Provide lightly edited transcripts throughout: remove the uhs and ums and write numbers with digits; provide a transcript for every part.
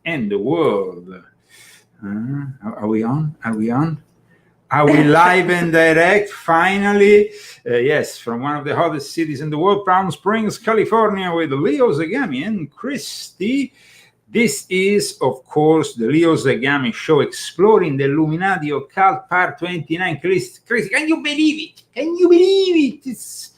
and the world. Are we on? Are we on? Are we live and direct? Finally, yes, from one of the hottest cities in the world, Palm Springs, California, with Leo Zagami and Christy. This is, of course, the Leo Zagami Show, exploring the Illuminati Occult Part 29. Christy, can you believe it? Can you believe it? It's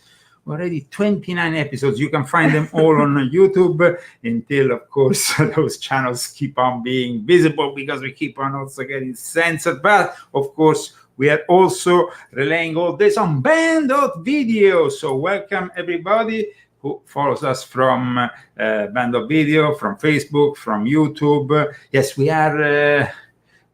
already 29 episodes. You can find them all on YouTube until, of course, those channels keep on being visible, because we keep on also getting censored. But, of course, we are also relaying all this on Band.video. So welcome everybody who follows us from Band.video, from Facebook, from YouTube. Yes, we are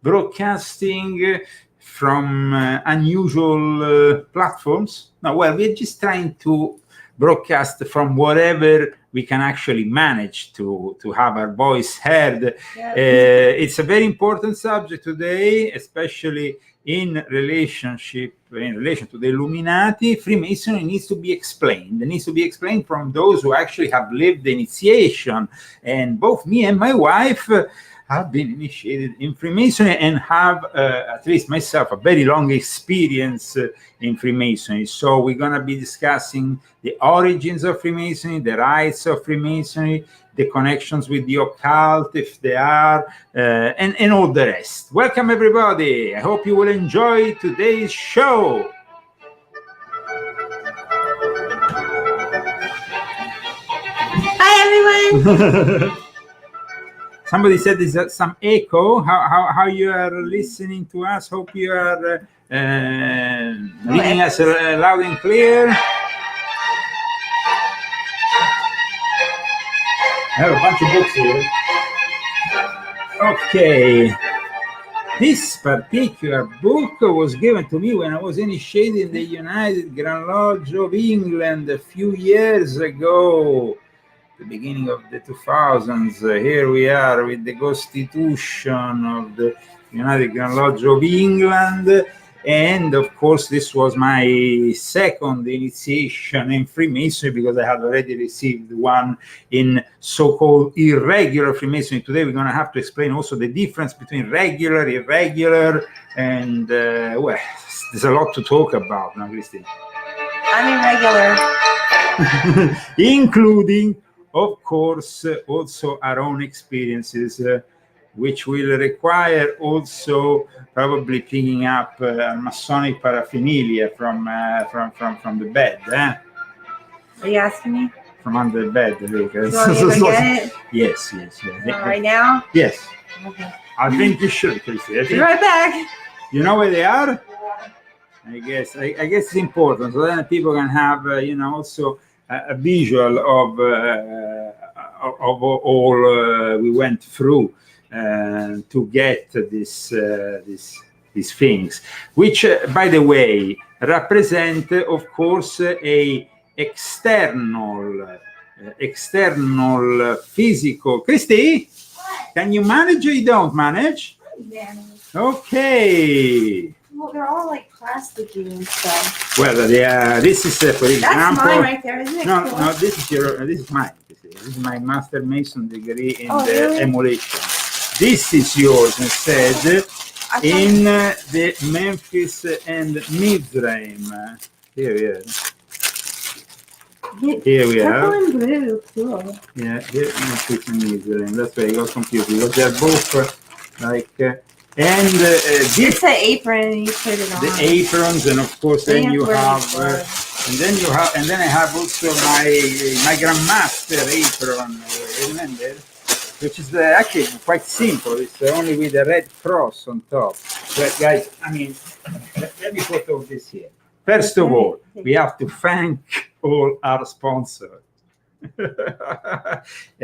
broadcasting from unusual platforms. No, well, we're just trying to broadcast from whatever we can actually manage to have our voice heard. Yeah. It's a very important subject today, especially in relation to the Illuminati. Freemasonry needs to be explained. It needs to be explained from those who actually have lived the initiation. And both me and my wife have been initiated in Freemasonry and have, at least myself, a very long experience in Freemasonry. So we're going to be discussing the origins of Freemasonry, the rites of Freemasonry, the connections with the occult, if they are, and all the rest. Welcome, everybody. I hope you will enjoy today's show. Hi, everyone. Somebody said there's some echo. How you are listening to us? Hope you are reading us loud and clear. I have a bunch of books here. Okay. This particular book was given to me when I was initiated in the United Grand Lodge of England a few years ago. The beginning of the 2000s. Here we are with the Constitution of the United Grand Lodge of England. And of course, this was my second initiation in Freemasonry, because I had already received one in so-called irregular Freemasonry. Today, we're going to have to explain also the difference between regular, irregular, and, well, there's a lot to talk about now, Christine. I'm irregular. Including, of course, also our own experiences, which will require also probably picking up Masonic paraphernalia from the bed. Are you asking me? From under the bed. Because you want me to get it? Yes. Right now? Yes. Okay. I think you should, Chrissy. Be right back. You know where they are? I guess it's important, so then people can have, also a visual of all we went through to get these things, which, by the way, represent, of course, a external physical. Christy, can you manage or you don't manage? Okay. Well, they're all like plasticky and stuff. Well, this is, for example. That's mine right there, isn't it? No, this is mine. This is my Master Mason degree in really? emulation. This is yours instead in the Memphis and Mizraim. Here we are. Purple and blue, cool. Yeah, here Memphis and Mizraim. That's why I got confused, because they're both like. And it's the apron, you put it on. The aprons, and of course, then you have, and then I have also my grandmaster apron, remember, which is actually quite simple. It's only with a red cross on top. But guys, I mean, let me put all this here. First of all, we have to thank all our sponsors.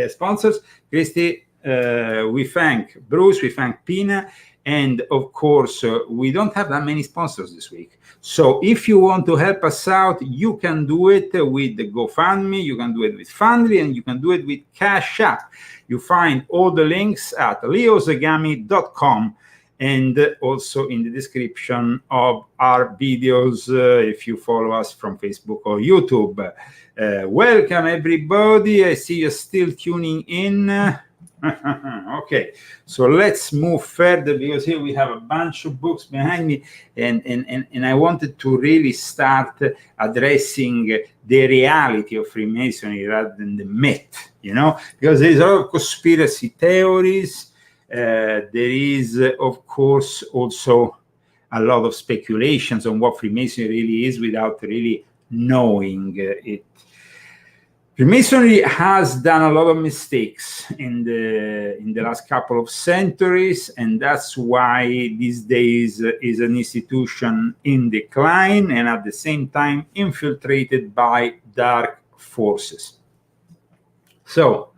Sponsors, Christy, we thank Bruce, we thank Pina. And of course, we don't have that many sponsors this week. So if you want to help us out, you can do it with the GoFundMe, you can do it with Fundly, and you can do it with Cash App. You find all the links at leozagami.com and also in the description of our videos if you follow us from Facebook or YouTube. Welcome, everybody. I see you're still tuning in. Okay, so let's move further, because here we have a bunch of books behind me, and I wanted to really start addressing the reality of Freemasonry rather than the myth, you know, because there's a lot of conspiracy theories. There is, of course, also a lot of speculations on what Freemasonry really is without really knowing it. Freemasonry has done a lot of mistakes in the last couple of centuries, and that's why these days is an institution in decline and at the same time infiltrated by dark forces. So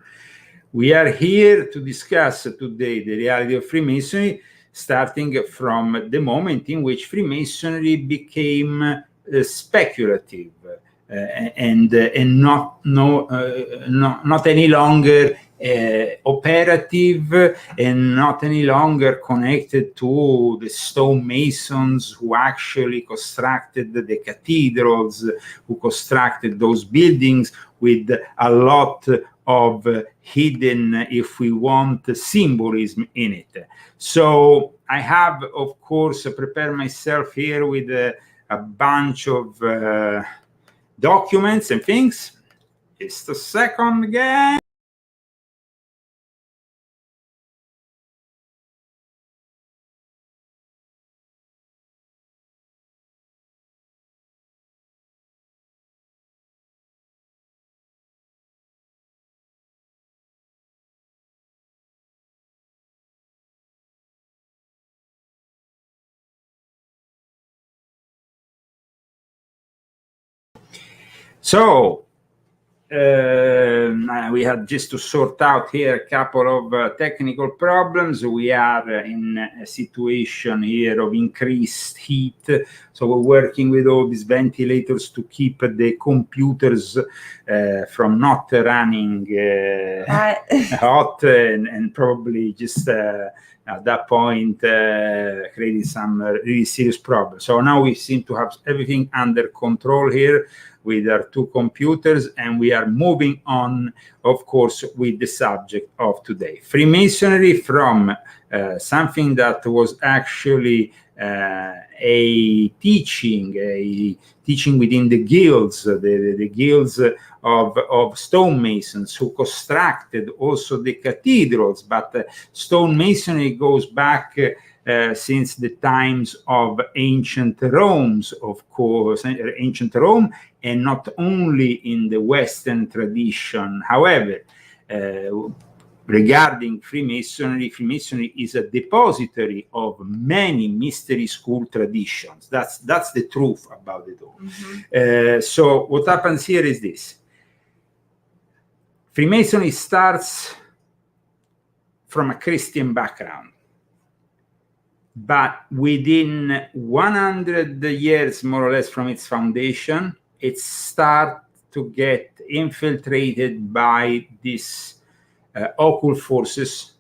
we are here to discuss today the reality of Freemasonry, starting from the moment in which Freemasonry became speculative. And not any longer operative, and not any longer connected to the stonemasons who actually constructed the cathedrals, who constructed those buildings with a lot of hidden, if we want, symbolism in it. So I have, of course, prepared myself here with a bunch of documents and things. Just a second again. So we had just to sort out here a couple of technical problems. We are in a situation here of increased heat, so we're working with all these ventilators to keep the computers from not running hot, and probably just at that point creating some really serious problems. So now we seem to have everything under control here with our two computers, and we are moving on, of course, with the subject of today. Freemasonry, from something that was actually a teaching within the guilds, the guilds of stonemasons who constructed also the cathedrals, but stonemasonry goes back since the times of ancient Rome, of course, ancient Rome, and not only in the Western tradition. However, regarding Freemasonry, Freemasonry is a depository of many mystery school traditions. That's the truth about it all. Mm-hmm. So what happens here is this. Freemasonry starts from a Christian background, but within 100 years, more or less, from its foundation, it starts to get infiltrated by these occult forces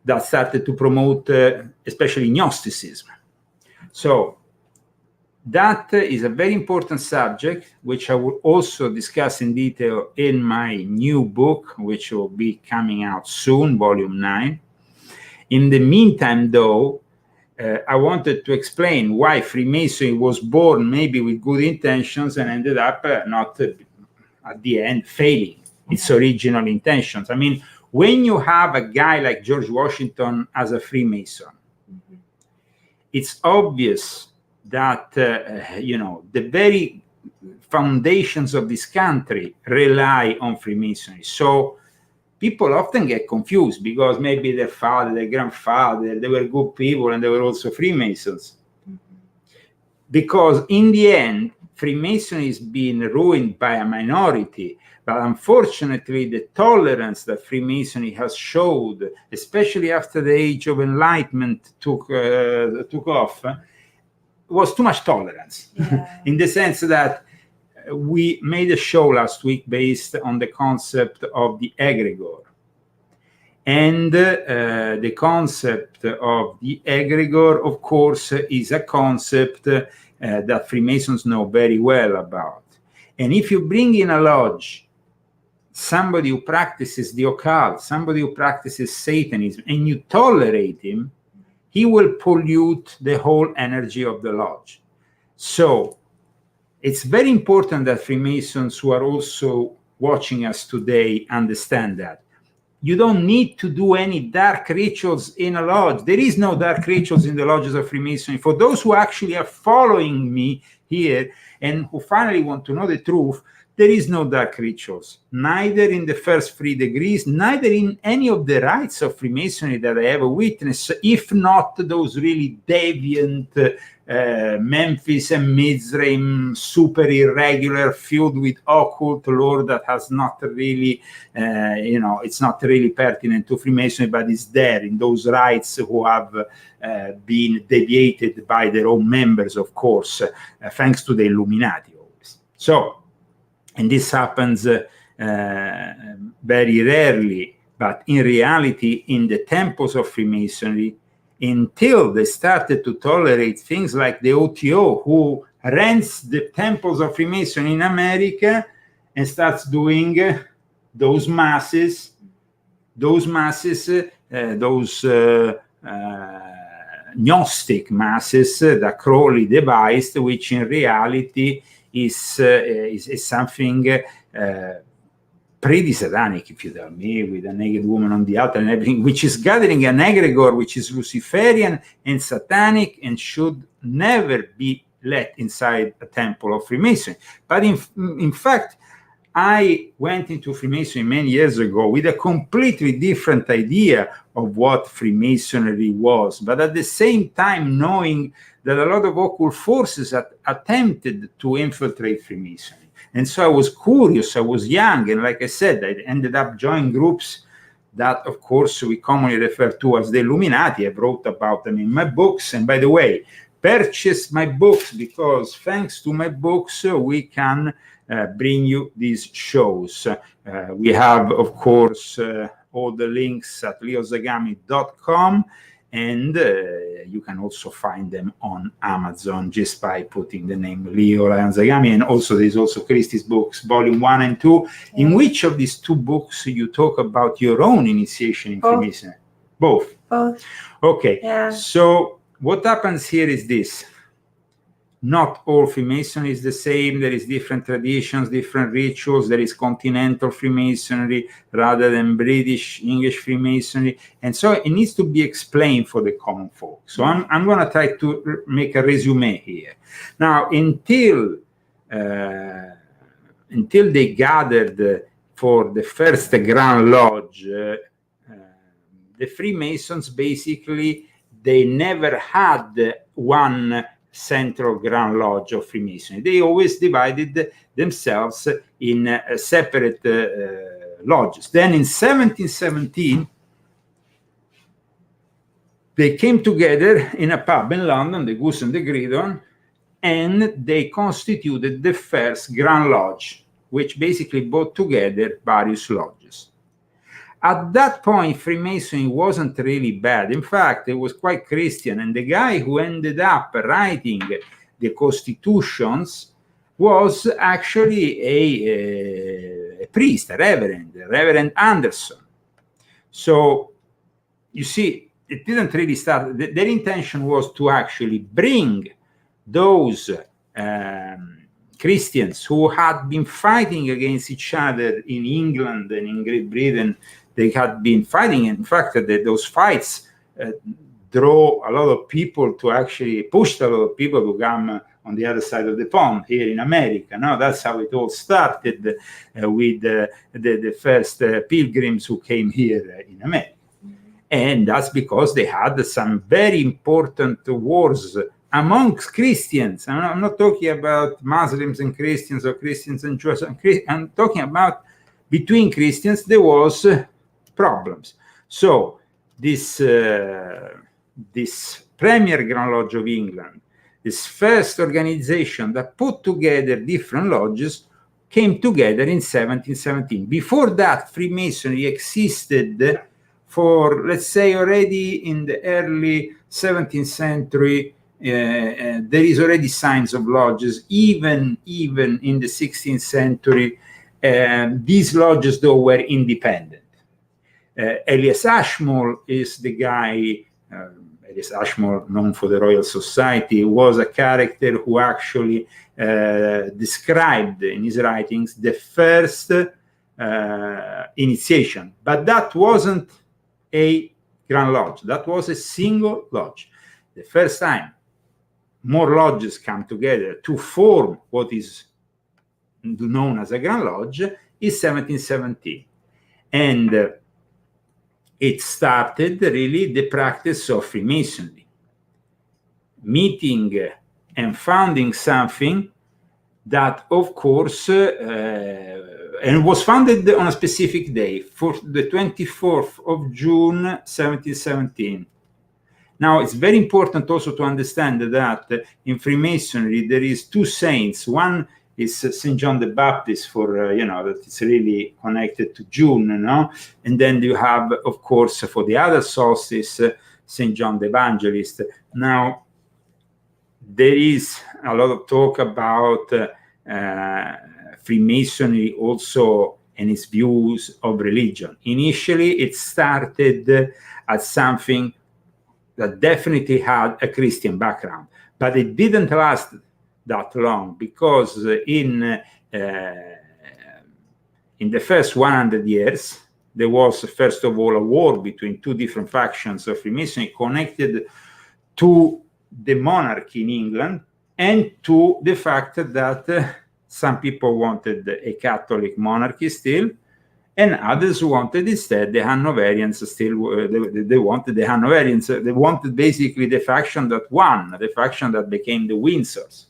that started to promote especially Gnosticism. So that is a very important subject, which I will also discuss in detail in my new book, which will be coming out soon, Volume 9. In the meantime, though, I wanted to explain why Freemasonry was born maybe with good intentions and ended up not at the end failing its original intentions. I mean, when you have a guy like George Washington as a Freemason, mm-hmm. it's obvious that, the very foundations of this country rely on Freemasonry. So people often get confused because maybe their father, their grandfather, they were good people and they were also Freemasons. Mm-hmm. Because in the end, Freemasonry is being ruined by a minority. But unfortunately, the tolerance that Freemasonry has showed, especially after the Age of Enlightenment took off, was too much tolerance. Yeah. In the sense that we made a show last week based on the concept of the egregore. And the concept of the egregore, of course, is a concept that Freemasons know very well about. And if you bring in a lodge somebody who practices the occult, somebody who practices Satanism, and you tolerate him, he will pollute the whole energy of the lodge. So it's very important that Freemasons who are also watching us today understand that. You don't need to do any dark rituals in a lodge. There is no dark rituals in the lodges of Freemasonry. For those who actually are following me here and who finally want to know the truth, there is no dark rituals, neither in the first 3 degrees, neither in any of the rites of Freemasonry that I ever witnessed, if not those really deviant Memphis and Mizraim, super irregular, filled with occult lore that has not really, it's not really pertinent to Freemasonry, but it's there in those rites who have been deviated by their own members, of course, thanks to the Illuminati always. So, and this happens very rarely, but in reality, in the temples of Freemasonry, until they started to tolerate things like the OTO, who rents the temples of Freemasonry in America and starts doing those masses, Gnostic masses that Crowley devised, which in reality is something pretty satanic, if you tell me, with a naked woman on the altar and everything, which is gathering an egregore which is Luciferian and satanic and should never be let inside a temple of Freemasonry. But in fact, I went into Freemasonry many years ago with a completely different idea of what Freemasonry was, but at the same time knowing that a lot of occult forces had attempted to infiltrate Freemasonry. And so I was curious, I was young, and like I said, I ended up joining groups that, of course, we commonly refer to as the Illuminati. I wrote about them in my books. And by the way, purchase my books, because thanks to my books, we can bring you these shows. We have, of course, all the links at leozagami.com, and you can also find them on Amazon just by putting the name Leo Lion Zagami. And also there's also Christie's books, volume 1 and 2. Yeah. In which of these 2 books you talk about your own initiation in Freemasonry? Both. Okay. Yeah. So what happens here is this. Not all Freemasonry is the same. There is different traditions, different rituals. There is continental Freemasonry rather than British, English Freemasonry. And so it needs to be explained for the common folk. So I'm going to try to make a resume here. Now, until they gathered for the first Grand Lodge, the Freemasons basically, they never had one central Grand Lodge of Freemasonry. They always divided themselves in separate lodges. Then in 1717, they came together in a pub in London, the Goose and the Gridiron, and they constituted the first Grand Lodge, which basically brought together various lodges. At that point, Freemasonry wasn't really bad. In fact, it was quite Christian. And the guy who ended up writing the constitutions was actually a priest, a Reverend Anderson. So, you see, it didn't really start. Their intention was to actually bring those Christians who had been fighting against each other in England and in Great Britain. They had been fighting. In fact, those fights draw a lot of people to actually pushed a lot of people to come on the other side of the pond here in America. Now that's how it all started with the first pilgrims who came here in America. And that's because they had some very important wars amongst Christians. I'm not talking about Muslims and Christians or Christians and Jews. I'm talking about between Christians, there was problems. So this Premier Grand Lodge of England, this first organization that put together different lodges, came together in 1717. Before that, Freemasonry existed for, let's say, already in the early 17th century. There is already signs of lodges, even in the 16th century. These lodges, though, were independent. Elias Ashmole is the guy, Elias Ashmole, known for the Royal Society, was a character who actually described in his writings the first initiation. But that wasn't a Grand Lodge, that was a single lodge. The first time more lodges come together to form what is known as a Grand Lodge is 1717. And it started really the practice of Freemasonry, meeting and founding something that, of course, and was founded on a specific day, for the 24th of June, 1717. Now, it's very important also to understand that in Freemasonry there is two saints. One is St. John the Baptist, for, that it's really connected to June, And then you have, of course, for the other solstice, St. John the Evangelist. Now, there is a lot of talk about Freemasonry also and its views of religion. Initially, it started as something that definitely had a Christian background, but it didn't last that long, because in the first 100 years, there was, first of all, a war between two different factions of Freemasonry connected to the monarchy in England and to the fact that some people wanted a Catholic monarchy still, and others wanted instead the Hanoverians still. They wanted the Hanoverians. They wanted basically the faction that won, the faction that became the Windsors.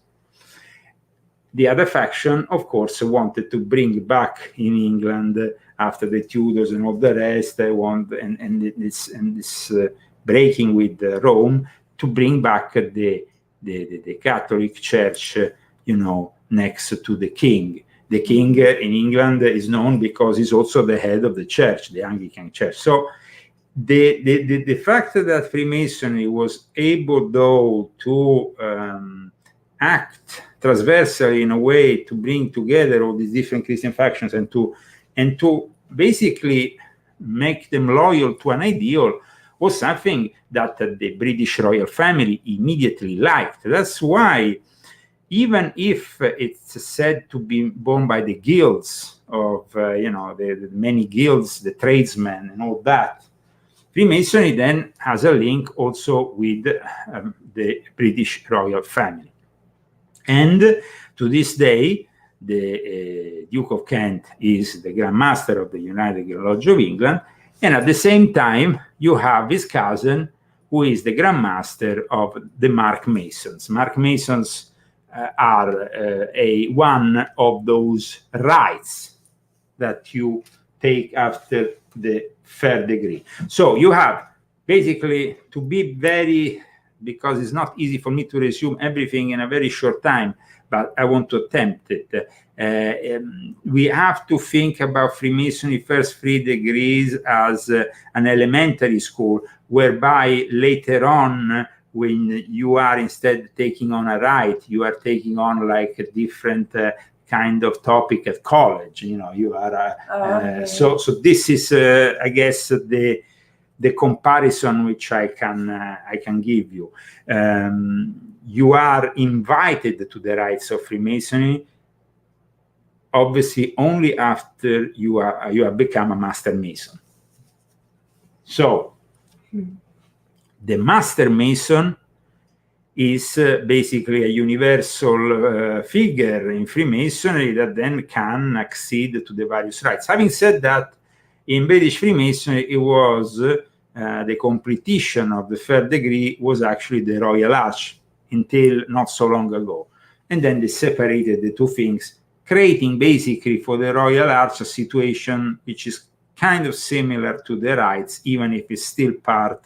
The other faction, of course, wanted to bring back in England, after the Tudors and all the rest, this breaking with Rome, to bring back the Catholic Church, next to the king. The king in England is known because he's also the head of the church, the Anglican Church. So the fact that Freemasonry was able, though, to act transversally in a way to bring together all these different Christian factions and to basically make them loyal to an ideal was something that the British royal family immediately liked. That's why, even if it's said to be born by the guilds of, the many guilds, the tradesmen and all that, Freemasonry then has a link also with the British royal family. And to this day, the Duke of Kent is the Grand Master of the United Lodge of England, and at the same time, you have his cousin, who is the Grand Master of the Mark Masons. Mark Masons are one of those rights that you take after the third degree. So you have basically to be very, because it's not easy for me to resume everything in a very short time, but I want to attempt it. We have to think about Freemasonry first 3 degrees as an elementary school, whereby later on, when you are instead taking on a rite, you are taking on like a different kind of topic at college. You are so this is I guess the comparison which I can give you. You are invited to the rites of Freemasonry, obviously only after you have become a Master Mason. So the Master Mason is basically a universal figure in Freemasonry that then can accede to the various rites. Having said that, in British Freemasonry, it was the completion of the third degree was actually the Royal Arch until not so long ago. And then they separated the two things, creating basically for the Royal Arch a situation which is kind of similar to the rites, even if it's still part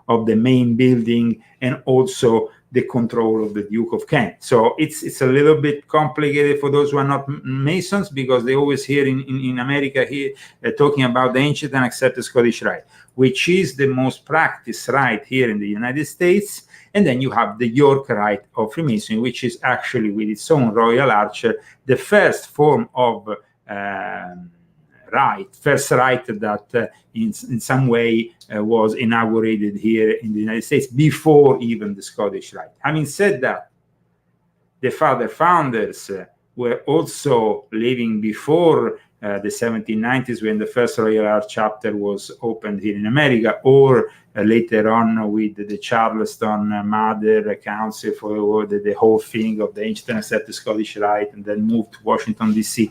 of the main building and also the control of the Duke of Kent. So it's a little bit complicated for those who are not Masons, because they always hear in America here talking about the ancient and accepted Scottish Rite, which is the most practiced rite here in the United States. And then you have the York Rite of Freemasonry, which is actually with its own Royal Arch, the first form of first right that in some way was inaugurated here in the United States before even the Scottish Rite. Having said that, the father founders were also living before the 1790s, when the first Royal Art chapter was opened here in America, or later on with the Charleston Mother Council for the whole thing of the ancient and accepted Scottish Rite, and then moved to Washington, D.C.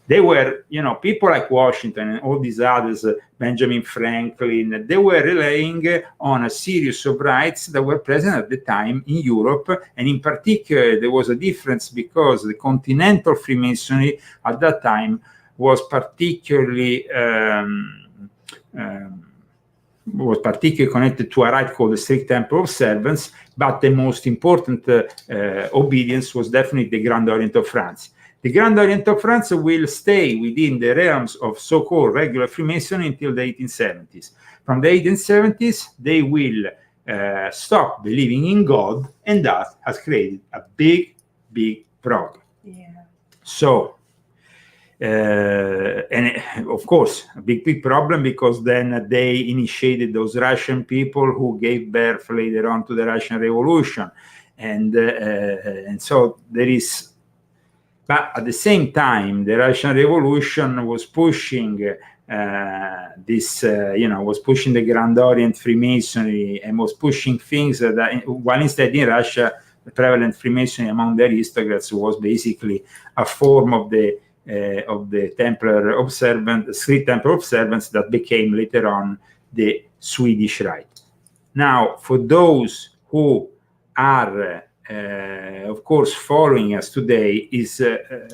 They were, people like Washington and all these others, Benjamin Franklin, they were relying on a series of rites that were present at the time in Europe. And in particular, there was a difference because the continental Freemasonry at that time was particularly connected to a rite called the strict temple observance, but the most important obedience was definitely the Grand Orient of France. The Grand Orient of France will stay within the realms of so-called regular Freemasonry until the 1870s. From the 1870s, they will stop believing in God, and that has created a big, big problem. Yeah. So, and of course, a big, big problem, because then they initiated those Russian people who gave birth later on to the Russian Revolution. And so there is... But at the same time, the Russian Revolution was pushing was pushing the Grand Orient Freemasonry, and was pushing things that, while instead in Russia, the prevalent Freemasonry among the aristocrats was basically a form of the Templar strict Templar observance that became later on the Swedish Rite. Now, for those who are of course, following us today, is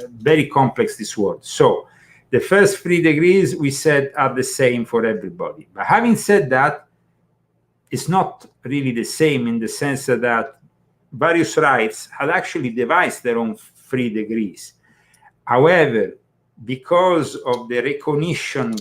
very complex, this word. So the first 3 degrees we said are the same for everybody. But having said that, it's not really the same, in the sense that various rites had actually devised their own 3 degrees. However, because of the recognition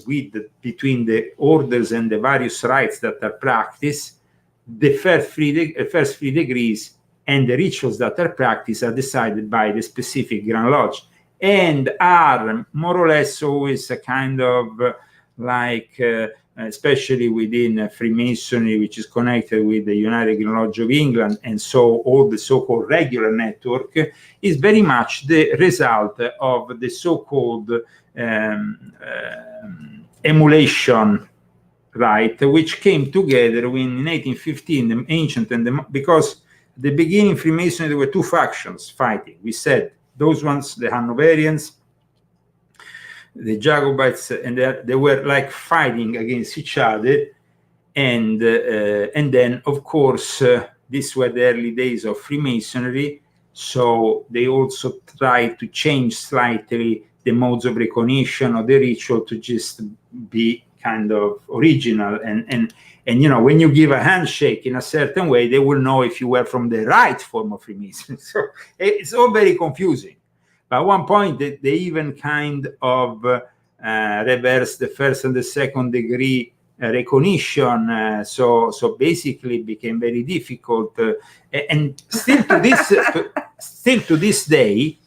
between the orders and the various rites that are practiced, the first 3 degrees and the rituals that are practiced are decided by the specific Grand Lodge, and are more or less always a kind of like, especially within Freemasonry, which is connected with the United Grand Lodge of England, and so all the so-called regular network is very much the result of the so-called emulation rite, which came together when in 1815 the ancient and because at the beginning, Freemasonry, there were 2 factions fighting. We said those ones, the Hanoverians, the Jacobites, and they were like fighting against each other. And then, of course, these were the early days of Freemasonry. So they also tried to change slightly the modes of recognition of the ritual to just be kind of original. And when you give a handshake in a certain way, they will know if you were from the right form of Freemasonry. So it's all very confusing. But at one point, they even kind of reversed the first and the second degree recognition. So basically, it became very difficult. And still to this day,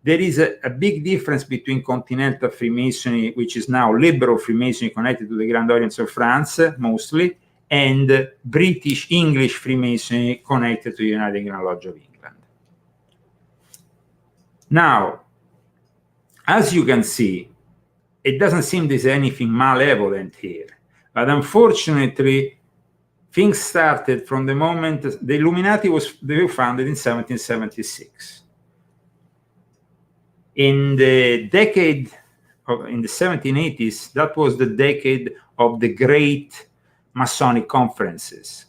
there is a big difference between continental Freemasonry, which is now liberal Freemasonry connected to the Grand Orients of France, mostly, and British English Freemasonry connected to the United Grand Lodge of England. Now, as you can see, it doesn't seem there's anything malevolent here. But unfortunately, things started from the moment the Illuminati they were founded in 1776. In the decade in the 1780s, that was the decade of the great Masonic conferences.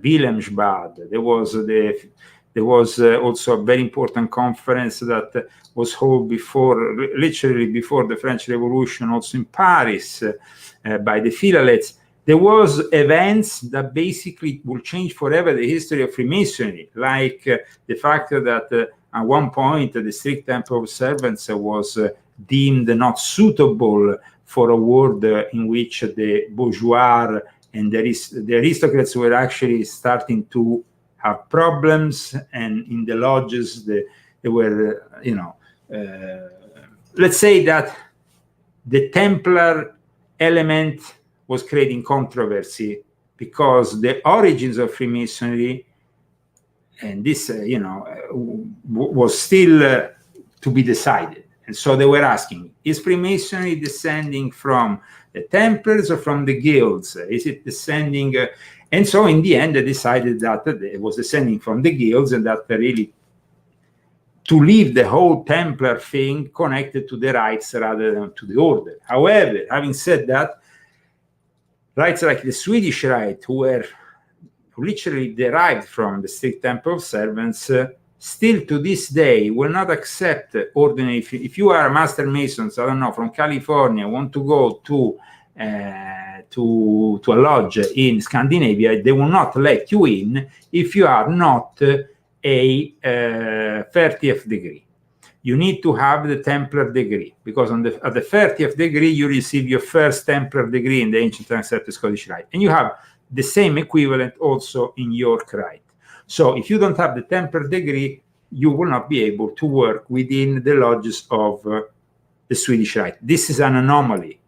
Wilhelmsbad. There was also a very important conference that was held literally before the French Revolution, also in Paris, by the Philalettes. There was events that basically will change forever the history of Freemasonry, like the fact that at one point the strict temple observance was deemed not suitable for a world in which the bourgeois and the aristocrats were actually starting to have problems, and in the lodges they were let's say that the Templar element was creating controversy because the origins of Freemasonry, and this, was still to be decided. And so they were asking, is Freemasonry descending from the Templars or from the guilds? Is it descending? And so in the end, they decided that it was descending from the guilds, and that really to leave the whole Templar thing connected to the rites rather than to the order. However, having said that, rites like the Swedish rite, who were literally derived from the strict temple observance, still to this day will not accept ordinary. If you are a master mason, I don't know, from California, want to go to a lodge in Scandinavia, they will not let you in if you are not a 30th degree. You need to have the Templar degree, because at the 30th degree you receive your first Templar degree in the ancient and accepted Scottish Rite, and you have the same equivalent also in York Rite. So if you don't have the Templar degree, you will not be able to work within the lodges of the Swedish Rite. This is an anomaly.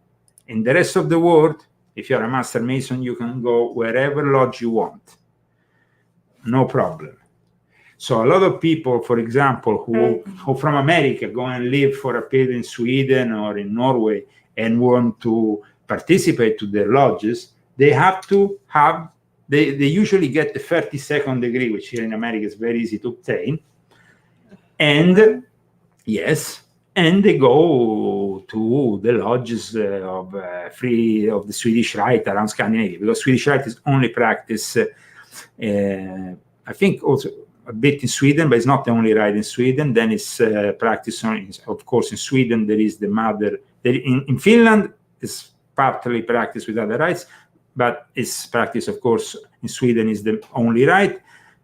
In the rest of the world, if you're a Master Mason, you can go wherever lodge you want. No problem. So a lot of people, for example, who from America go and live for a period in Sweden or in Norway and want to participate to their lodges, they have to have, they usually get the 32nd degree, which here in America is very easy to obtain. And yes, and they go to the lodges of the Swedish Rite around Scandinavia, because Swedish Rite is only practice, I think also a bit in Sweden, but it's not the only rite in Sweden. Then it's practiced on, of course, in Sweden there is the mother. In Finland it's partly practiced with other rites, but it's practiced, of course, in Sweden is the only rite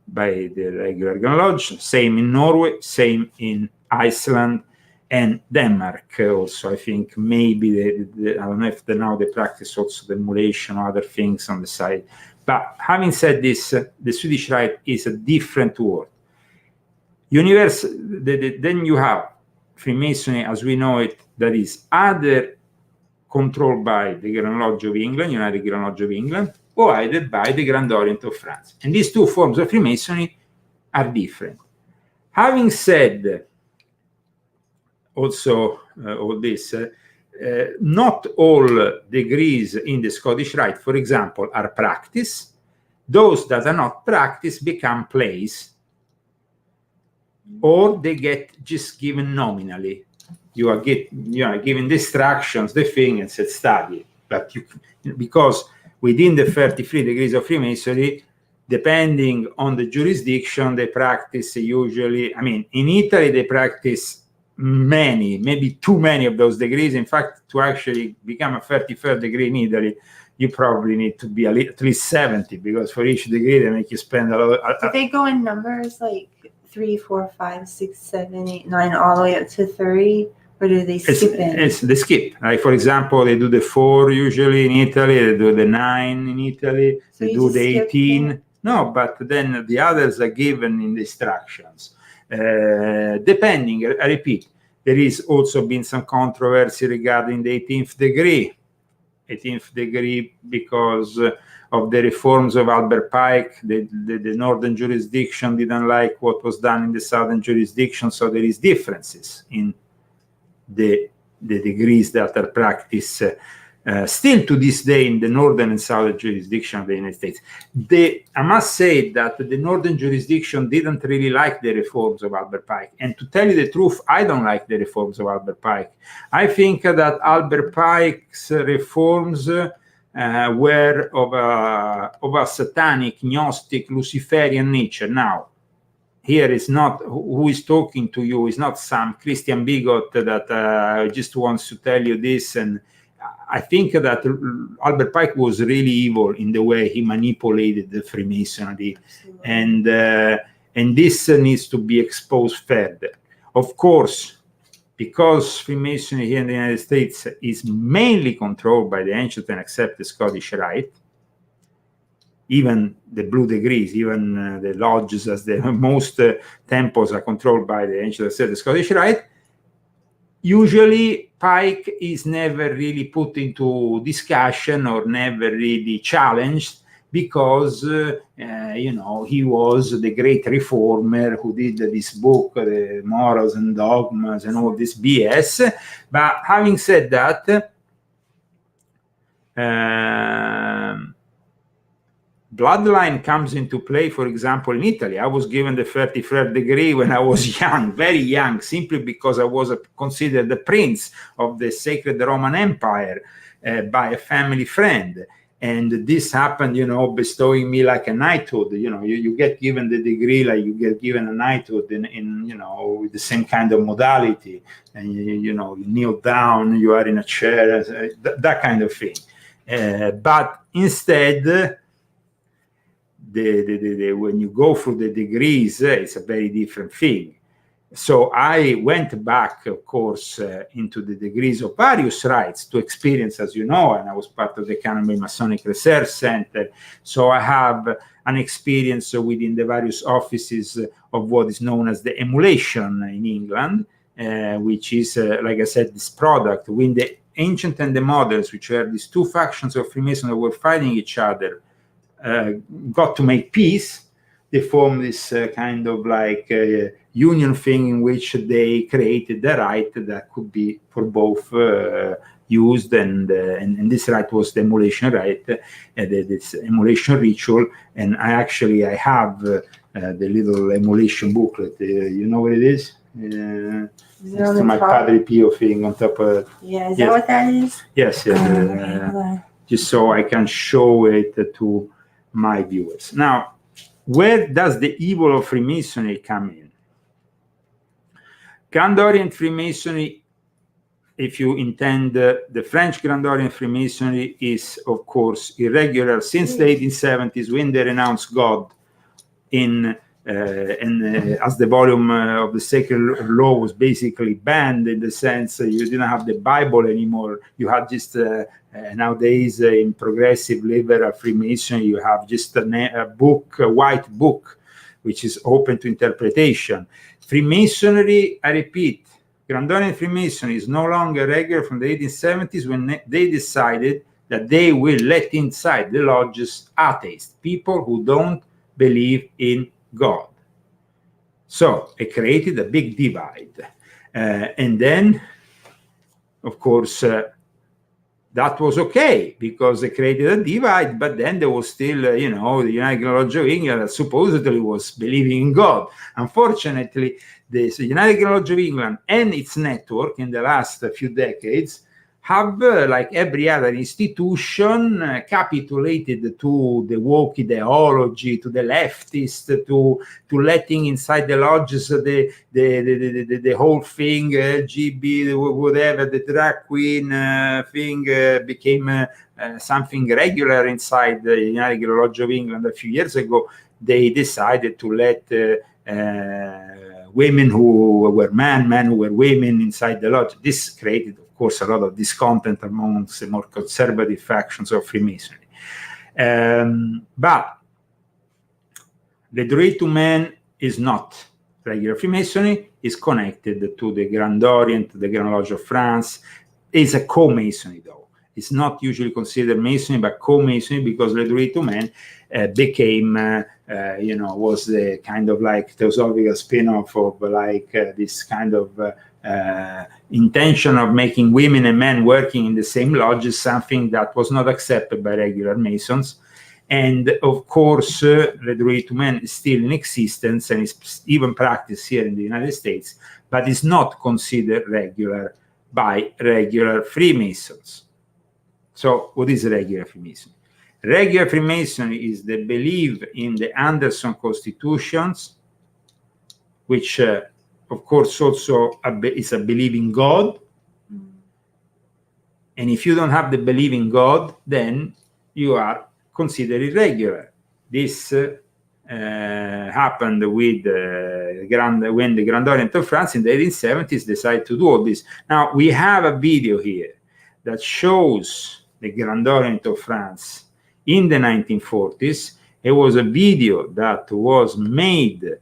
by the regular lodge. Same in Norway, same in Iceland and Denmark also. I think maybe I don't know if now they practice also the emulation or other things on the side. But having said this, the Swedish Rite is a different world. Then you have Freemasonry as we know it, that is either controlled by the Grand Lodge of England, United Grand Lodge of England, or either by the Grand Orient of France. And these two forms of Freemasonry are different. Having said also all this, not all degrees in the Scottish Rite, for example, are practice. Those that are not practice become plays, or they get just given nominally. You are given the instructions, the thing, and said study. But because within the 33 degrees of Freemasonry, depending on the jurisdiction, they practice usually. I mean, in Italy they practice many, maybe too many of those degrees. In fact, to actually become a 33rd degree in Italy, you probably need to be at least 70, because for each degree they make you spend a lot. Do they go in numbers like 3, 4, 5, 6, 7, 8, 9, all the way up to 30, or do they skip it? They skip. Like for example, they do the 4 usually in Italy. They do the 9 in Italy. So they do the 18. No, but then the others are given in the instructions. Depending, I repeat, there is also been some controversy regarding the 18th degree. 18th degree because of the reforms of Albert Pike. The northern jurisdiction didn't like what was done in the southern jurisdiction, so there is differences in the degrees that are practiced still to this day in the northern and southern jurisdiction of the United States. I must say that the northern jurisdiction didn't really like the reforms of Albert Pike. And to tell you the truth, I don't like the reforms of Albert Pike. I think that Albert Pike's reforms were of a satanic, Gnostic, Luciferian nature. Now, here is not who is talking to you, is not some Christian bigot that just wants to tell you this. And I think that Albert Pike was really evil in the way he manipulated the Freemasonry, and this needs to be exposed further. Of course, because Freemasonry here in the United States is mainly controlled by the ancient and accepted Scottish Rite, even the blue degrees, even the lodges, as the most temples are controlled by the ancient and accepted Scottish Rite, usually Pike is never really put into discussion or never really challenged, because he was the great reformer who did this book, the Morals and Dogmas and all this BS. But having said that, bloodline comes into play. For example, in Italy, I was given the 33rd degree when I was young, very young, simply because I was considered the prince of the Sacred Roman Empire by a family friend. And this happened, bestowing me like a knighthood. You get given the degree like you get given a knighthood in with the same kind of modality. And, you kneel down, you are in a chair, that kind of thing. But instead, when you go through the degrees, it's a very different thing. So I went back, of course, into the degrees of various rites to experience, as you know, and I was part of the CANALE Masonic Research Center. So I have an experience within the various offices of what is known as the emulation in England, which is, like I said, this product when the ancient and the moderns, which were these two factions of Freemasonry that were fighting each other, got to make peace. They formed this kind of like union thing in which they created the rite that could be for both used, and this rite was the emulation rite, this emulation ritual. And I have the little emulation booklet. You know what it is? It's my Padre Pio thing on top of it. Yeah, is that what that is? Yes, just so I can show it to my viewers. Now, where does the evil of Freemasonry come in? Grand Orient Freemasonry, if you intend the French Grand Orient Freemasonry, is of course irregular since the 1870s, when they renounced God as the volume of the sacred law was basically banned, in the sense you didn't have the Bible anymore. You had just nowadays in progressive liberal Freemasonry, you have just a book, a white book, which is open to interpretation. Freemasonry, I repeat, Grand Orient Freemasonry is no longer regular from the 1870s, when they decided that they will let inside the lodges atheists, people who don't believe in God. So it created a big divide. And then, of course, that was okay, because they created a divide, but then there was still, the United Lodge of England that supposedly was believing in God. Unfortunately, the United Lodge of England and its network in the last few decades have, like every other institution, capitulated to the woke ideology, to the leftist, to letting inside the lodges the whole thing, GB, whatever, the drag queen thing became something regular inside the United Lodge of England. A few years ago, they decided to let women who were men who were women inside the lodge. This created, of course, a lot of discontent amongst the more conservative factions of Freemasonry. But the Druid to Man is not regular Freemasonry, is connected to the Grand Orient, the Grand Lodge of France. It's a co-Masonry, though. It's not usually considered Masonry, but co-Masonry, because the Druid to Man became, was the kind of like theosophical spin-off of like this kind of intention of making women and men working in the same lodges, something that was not accepted by regular Masons. And of course, the Druid to Man is still in existence and is even practiced here in the United States, but is not considered regular by regular Freemasons. So what is regular Freemasonry? Regular Freemasonry is the belief in the Anderson constitutions, which of course also is a belief in God. And if you don't have the belief in God, then you are considered irregular. This happened with when the Grand Orient of France in the 1870s decided to do all this. Now we have a video here that shows the Grand Orient of France in the 1940s. It was a video that was made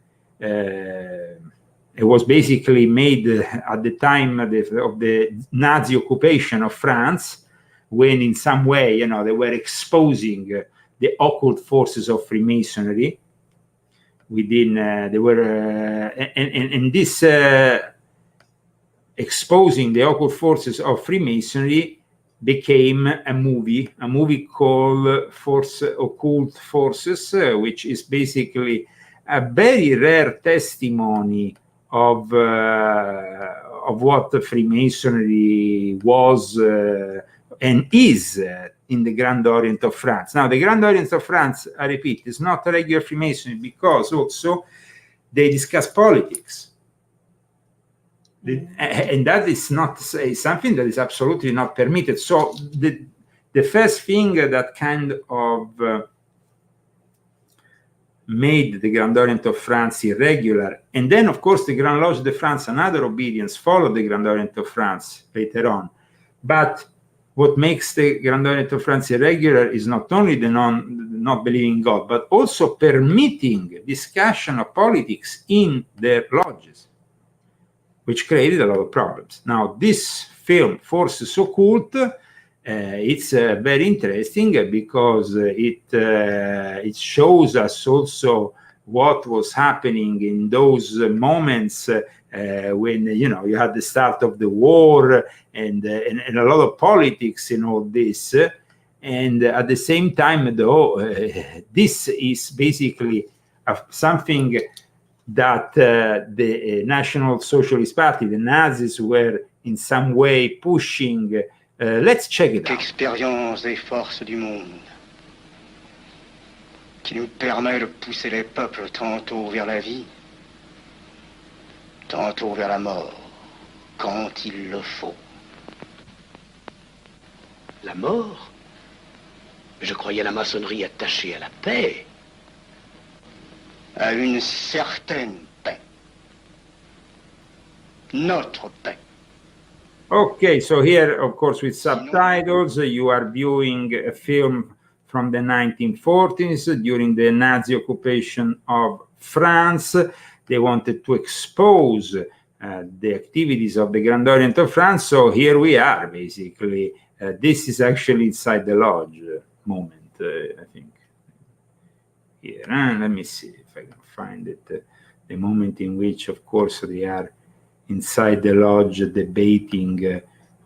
it was basically made at the time of the Nazi occupation of France, when in some way, they were exposing the occult forces of Freemasonry within, this exposing the occult forces of Freemasonry became a movie called Occult Forces, which is basically a very rare testimony of what the Freemasonry was and is in the Grand Orient of France. Now, the Grand Orient of France, I repeat, is not a regular Freemasonry because also they discuss politics. And that is not something that is absolutely not permitted. So the first thing that kind of made the Grand Orient of France irregular, and then of course the Grand Lodge de France and other obedience followed the Grand Orient of France later on. But what makes the Grand Orient of France irregular is not only the not believing God, but also permitting discussion of politics in their lodges, which created a lot of problems. Now, this film, Forces Occult, it's very interesting because it shows us also what was happening in those moments when you had the start of the war and a lot of politics in all this. And at the same time, though, this is basically something that the National Socialist Party, the Nazis, were in some way pushing. Let's check it out. L'expérience des forces du monde qui nous permet de pousser les peuples tantôt vers la vie, tantôt vers la mort, quand il le faut. La mort? Je croyais la maçonnerie attachée à la paix. À une certaine paix. Notre paix. Okay, so here, of course, with subtitles, you are viewing a film from the 1940s during the Nazi occupation of France. They wanted to expose the activities of the Grand Orient of France. So here we are, basically. This is actually inside the lodge moment, I think. Here, let me see if I can find it. The moment in which, of course, they are inside the lodge debating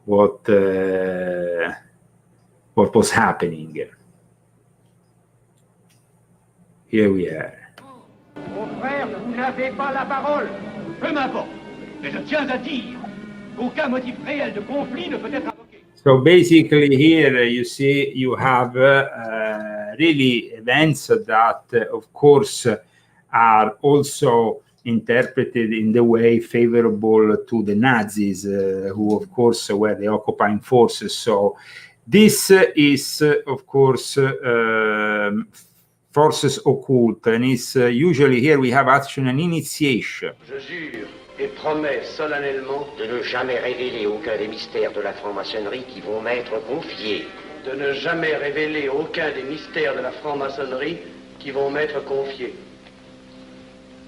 what was happening. Here we are. Mon frère, vous n'avez pas la parole. Peu m'importe, mais je tiens à dire qu'aucun motif réel de conflit ne peut être invoqué. So basically here you see you have really events that, of course, are also interpreted in the way favorable to the Nazis, who, of course, were the occupying forces. So this is, of course, Forces Occult, and it's usually here we have actually an initiation. Je jure et promets solennellement de ne jamais révéler aucun des mystères de la franc-maçonnerie qui vont m'être confiés. De ne jamais révéler aucun des mystères de la franc-maçonnerie qui vont m'être confiés.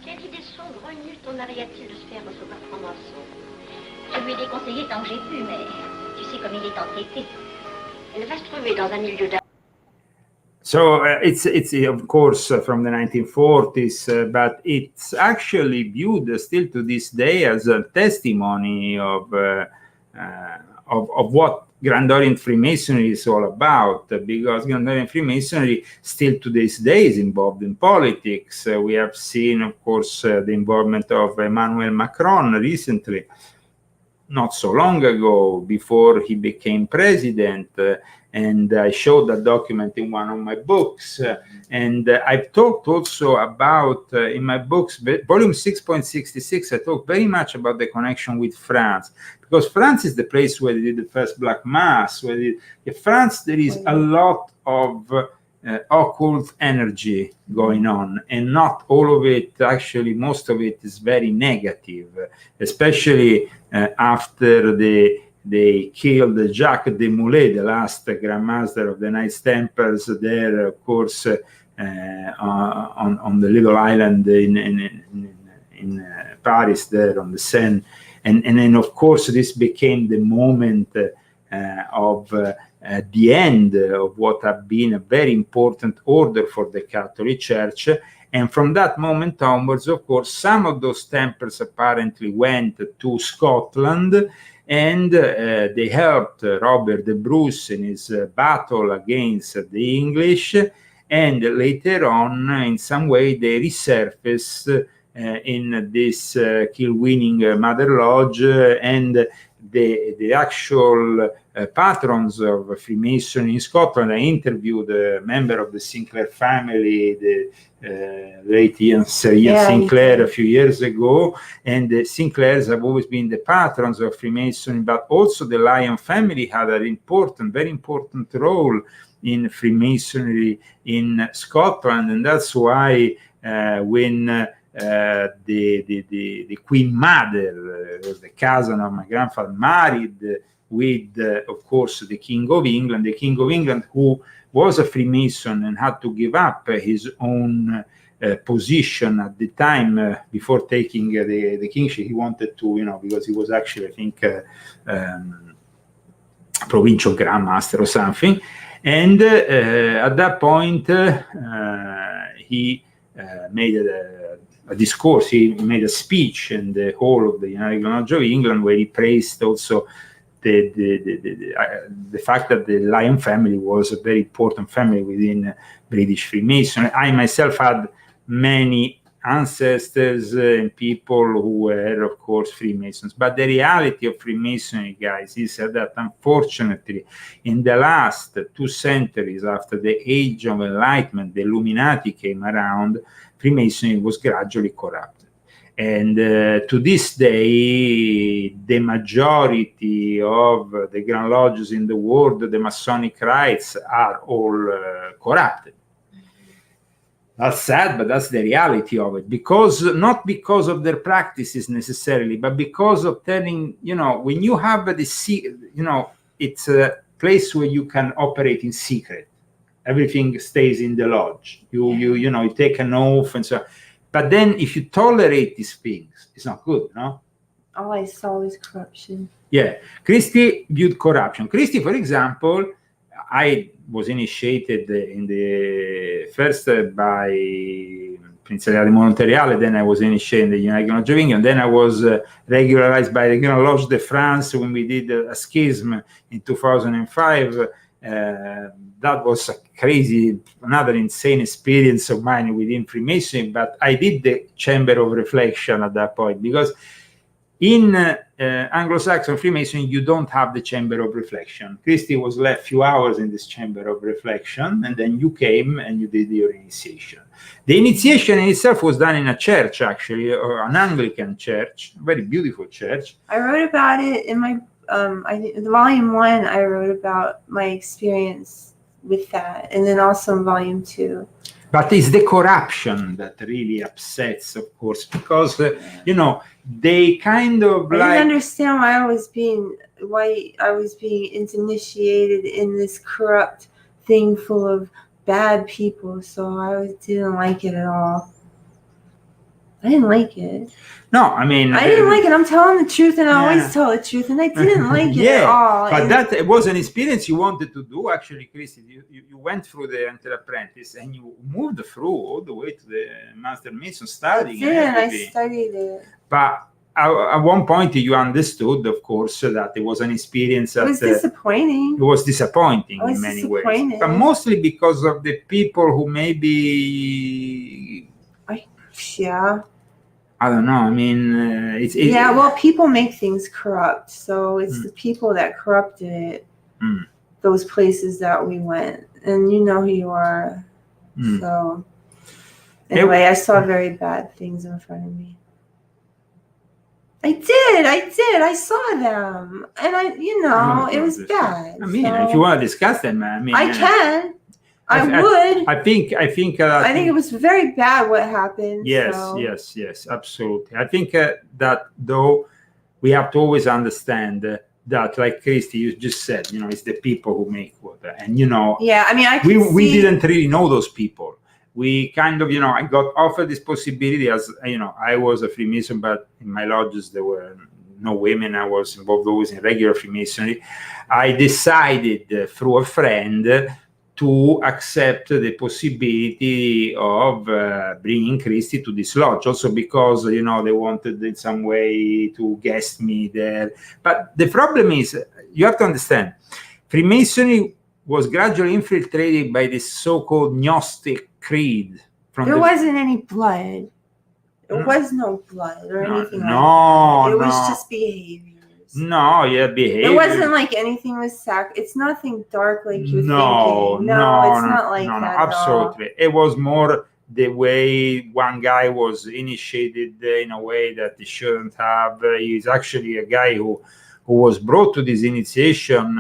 Quelle idée saugrenue t'en-arrière-t-il de se faire recevoir franc-maçon? Je lui ai déconseillé tant que j'ai pu, mais tu sais comme il est entêté. Elle va se trouver dans un milieu d'art. So it's of course from the 1940s, but it's actually viewed still to this day as a testimony of what Grand Orient Freemasonry is all about, because Grand Orient Freemasonry still to this day is involved in politics. We have seen, of course, the involvement of Emmanuel Macron recently, not so long ago, before he became president. And I showed that document in one of my books. And I've talked also about, in my books, volume 6.66, I talk very much about the connection with France. Because France is the place where they did the first Black Mass. In France, there is a lot of occult energy going on. And not all of it, actually, most of it is very negative. Especially after they killed Jacques de Molay, the last Grand Master of the Knights Templars, there, of course, on the little island in in Paris, there on the Seine, and then of course this became the moment of the end of what had been a very important order for the Catholic Church. And from that moment onwards, of course, some of those temples apparently went to Scotland, and they helped Robert the Bruce in his battle against the English. And later on, in some way, they resurfaced in this Kilwinning Mother Lodge, and the actual patrons of Freemasonry in Scotland. I interviewed a member of the Sinclair family, the late Sir Ian Sinclair, a few years ago, and the Sinclairs have always been the patrons of Freemasonry, but also the Lyon family had an very important role in Freemasonry in Scotland, and that's why when the Queen Mother, the cousin of my grandfather, married with, of course, the King of England. The King of England, who was a Freemason and had to give up his own position at the time before taking the kingship. He wanted to, because he was actually, I think, provincial Grand Master or something. And at that point, he made a discourse, he made a speech in the hall of the United Lodge of England, where he praised also the fact that the Lyon family was a very important family within British Freemasonry. I myself had many ancestors and people who were, of course, Freemasons. But the reality of Freemasonry, guys, is that unfortunately, in the last 2 centuries after the Age of Enlightenment, the Illuminati came around, Freemasonry was gradually corrupted. And to this day, the majority of the Grand Lodges in the world, the Masonic rites, are all corrupted. That's sad, but that's the reality of it. Not because of their practices necessarily, but because of telling, when you have it's a place where you can operate in secret. Everything stays in the lodge. You take an oath and so on. But then if you tolerate these things, it's not good, no? All I saw was corruption. Yeah. Christie viewed corruption. Christie, for example, I was initiated in the first by Prince Eliade Monteriale, then I was initiated in the United Lodge of England, then I was regularized by the Grand Lodge de France when we did a schism in 2005. That was a crazy, another insane experience of mine within Freemasonry, but I did the Chamber of Reflection at that point, because in Anglo-Saxon Freemasonry, you don't have the Chamber of Reflection. Christie was left a few hours in this Chamber of Reflection, and then you came and you did your initiation. The initiation in itself was done in a church, actually, or an Anglican church, a very beautiful church. I wrote about it in my, I think, volume 1, I wrote about my experience with that, and then also in volume 2. But it's the corruption that really upsets, of course, because they kind of I didn't understand why I was being initiated in this corrupt thing full of bad people. So I didn't like it at all. I didn't like it. No, I mean, I didn't like it. I'm telling the truth, and I always tell the truth, and I didn't like it at all. But that was an experience you wanted to do, actually, Christie. You went through the Enter Apprentice, and you moved through all the way to the Master Mason studying. I studied it. But at one point, you understood, of course, that it was an experience that... It was disappointing. It was disappointing in many ways. But mostly because of the people who maybe... Yeah. I don't know. I mean, well, people make things corrupt, so it's the people that corrupted it. Those places that we went, and you know who you are. So anyway, I saw very bad things in front of me. I did. I saw them, and it was bad. I mean, if you want to discuss them, I mean, I can. I would. I think it was very bad what happened. Yes, so. yes, absolutely. I think that though we have to always understand that, like Christie, you just said, it's the people who make water, and Yeah, I mean, we didn't really know those people, we kind of, I got offered this possibility as, I was a Freemason, but in my lodges there were no women. I was involved always in regular Freemasonry. I decided through a friend to accept the possibility of bringing Christy to this lodge, also because, they wanted in some way to guest me there. But the problem is, you have to understand, Freemasonry was gradually infiltrated by this so-called Gnostic creed. There wasn't any blood. There was no blood or anything like that. It was just behaviors. No, yeah, behavior. It wasn't like anything was It's nothing dark like you're thinking. No, it's not like that. Absolutely. It was more the way one guy was initiated in a way that he shouldn't have. He's actually a guy who was brought to this initiation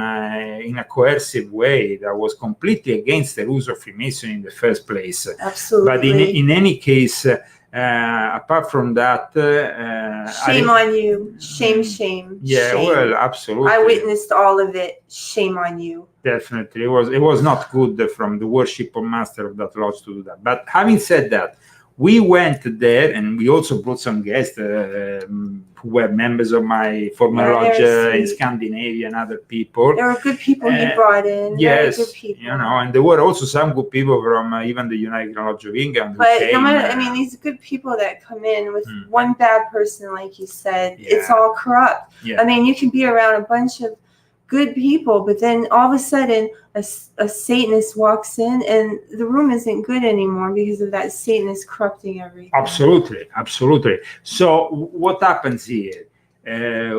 in a coercive way that was completely against the rules of Freemasonry in the first place. Absolutely. But in any case, apart from that, shame on you. Shame. Yeah, shame. Well, absolutely. I witnessed all of it. Shame on you. Definitely, it was not good from the worship of master of that lodge to do that. But having said that, we went there, and we also brought some guests who were members of my former lodge in Scandinavia and other people. There were good people he brought in. Yes, good people. And there were also some good people from even the United Lodge of England. But no matter, these good people that come in with one bad person, like you said, it's all corrupt. Yeah. You can be around a bunch of good people, but then all of a sudden a Satanist walks in and the room isn't good anymore because of that Satanist corrupting everything. Absolutely. So what happens here?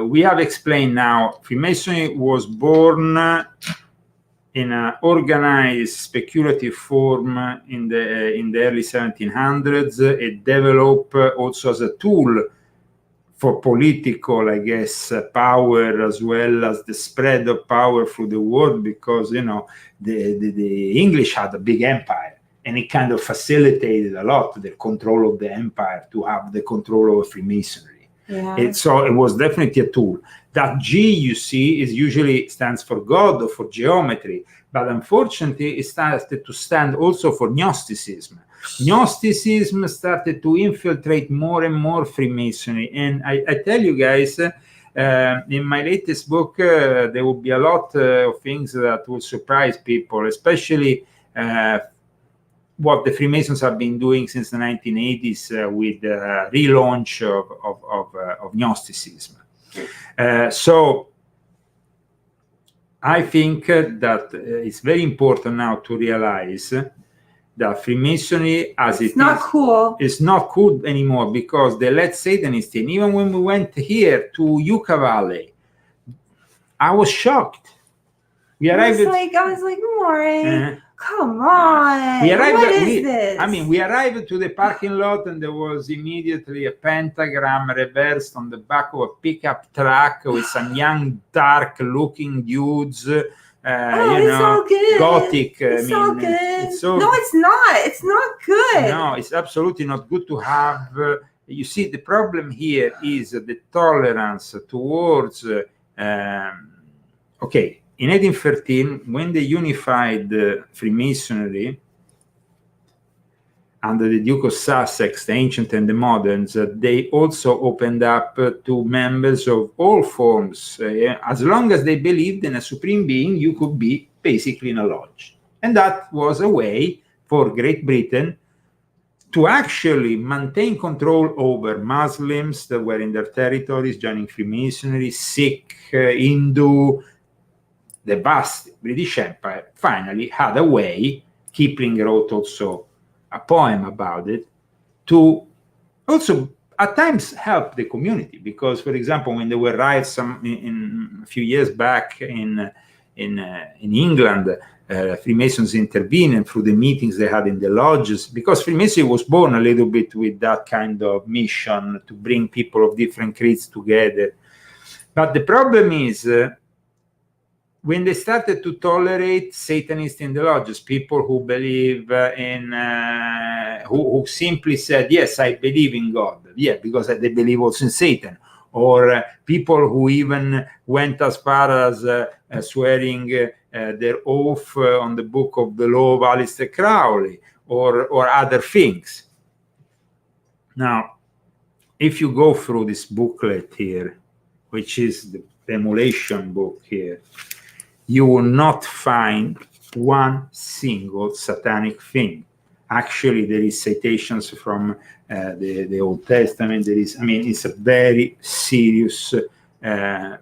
We have explained now, Freemasonry was born in an organized speculative form in the early 1700s. It developed also as a tool for political, I guess, power, as well as the spread of power through the world, because, the English had a big empire, and it kind of facilitated a lot the control of the empire to have the control over Freemasonry. Yeah. So it was definitely a tool. That G, you see, usually stands for God or for geometry, but unfortunately it started to stand also for Gnosticism. Gnosticism started to infiltrate more and more Freemasonry, and I tell you guys, in my latest book, there will be a lot of things that will surprise people, especially what the Freemasons have been doing since the 1980s with the relaunch of Gnosticism. So I think that it's very important now to realize that Freemasonry, as it's not cool. It's not cool anymore, because they let Satanists in. Even when we went here to Yucca Valley, I was shocked. I was like, Maury, come on. What is this? We arrived to the parking lot, and there was immediately a pentagram reversed on the back of a pickup truck with some young, dark-looking dudes. It's all good. Gothic. It's all good. No, it's not. It's not good. No, it's absolutely not good to have. You see, the problem here is the tolerance towards. Okay, in 1813, when they unified Freemasonry under the Duke of Sussex, the ancient and the moderns, they also opened up to members of all forms. As long as they believed in a supreme being, you could be basically in a lodge. And that was a way for Great Britain to actually maintain control over Muslims that were in their territories, joining Freemasonry, Sikh, Hindu. The vast British Empire finally had a way, Kipling wrote also a poem about it, to also at times help the community, because, for example, when there were riots in a few years back in England, Freemasons intervened, and through the meetings they had in the lodges, because Freemasonry was born a little bit with that kind of mission to bring people of different creeds together. But the problem is, when they started to tolerate Satanists in the lodges, people who believe who simply said, yes, I believe in God, because they believe also in Satan, or people who even went as far as swearing their oath on the book of the law of Aleister Crowley, or other things. Now, if you go through this booklet here, which is the emulation book here, you will not find one single satanic thing. Actually, there is citations from the Old Testament. There is, I mean, it's a very serious.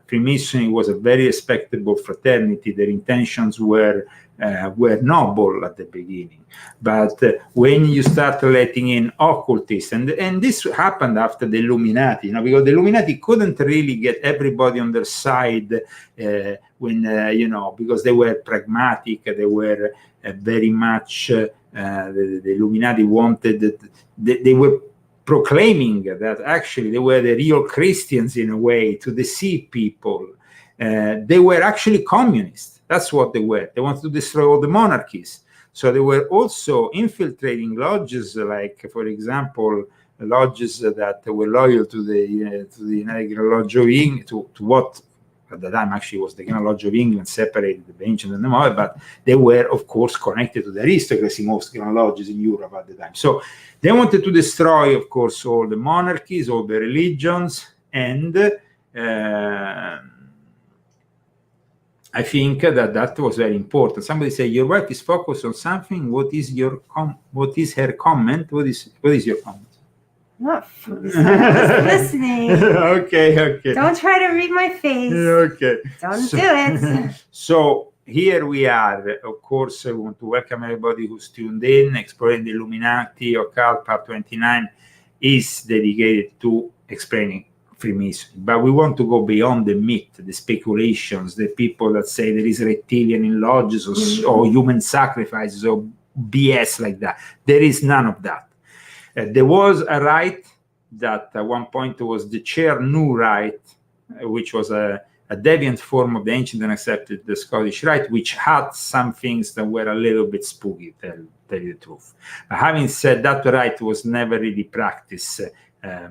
Freemasonry was a very respectable fraternity. Their intentions were noble at the beginning, but when you start letting in occultists, and this happened after the Illuminati, you know, because the Illuminati couldn't really get everybody on their side when you know, because they were pragmatic, they were very much the Illuminati wanted that they were proclaiming that actually they were the real Christians in a way to deceive people. They were actually communists. That's what they were. They wanted to destroy all the monarchies. So they were also infiltrating lodges, like, for example, lodges that were loyal to the United Lodge of England, to what at the time actually was the Lodge of England, separated the ancient and the modern, but they were, of course, connected to the aristocracy, most lodges in Europe at the time. So they wanted to destroy, of course, all the monarchies, all the religions, and I think that was very important. Somebody said your wife is focused on something. What is her comment? What is your comment? Not focused. I'm just listening. Okay. Don't try to read my face. Okay. Don't do it. So here we are. Of course, I want to welcome everybody who's tuned in. Exploring the Illuminati Occult Part 29 is dedicated to explaining Freemasonry, but we want to go beyond the myth, the speculations, the people that say there is reptilian in lodges or human sacrifices or BS like that. There is none of that. There was a rite that at one point was the Chair Nu rite, which was a deviant form of the ancient and accepted the Scottish rite, which had some things that were a little bit spooky, tell you the truth. Having said that, the rite was never really practiced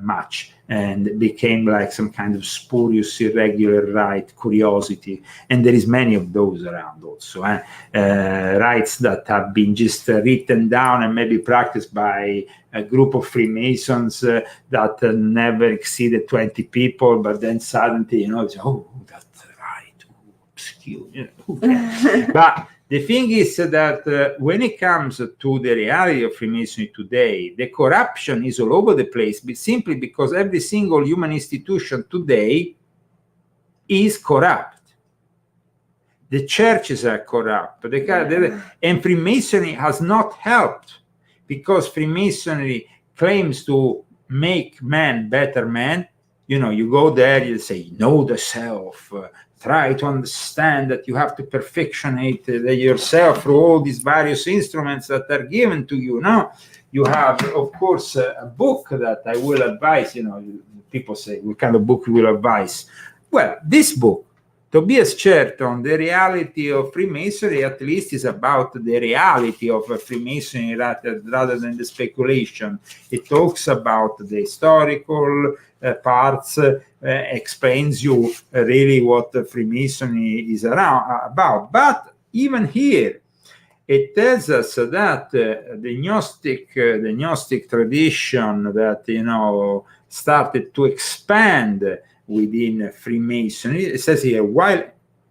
much, and became like some kind of spurious, irregular rite, curiosity, and there is many of those around also. Rites that have been just written down and maybe practiced by a group of Freemasons that never exceeded 20 people, but then suddenly, you know, it's, oh, that's right, obscure, you know, but the thing is that when it comes to the reality of Freemasonry today, the corruption is all over the place, but simply because every single human institution today is corrupt. The churches are corrupt, and Freemasonry has not helped, because Freemasonry claims to make man better man. You know, you go there, you say, know the self, try to understand that you have to perfectionate yourself through all these various instruments that are given to you. Now, you have, of course, a book that I will advise. You know, people say, what kind of book you will advise? Well, this book, Tobias Chert on the reality of Freemasonry, at least is about the reality of Freemasonry rather than the speculation. It talks about the historical parts, explains you really what Freemasonry is about. But even here, it tells us that the Gnostic tradition that, you know, started to expand within Freemasonry. It says here, while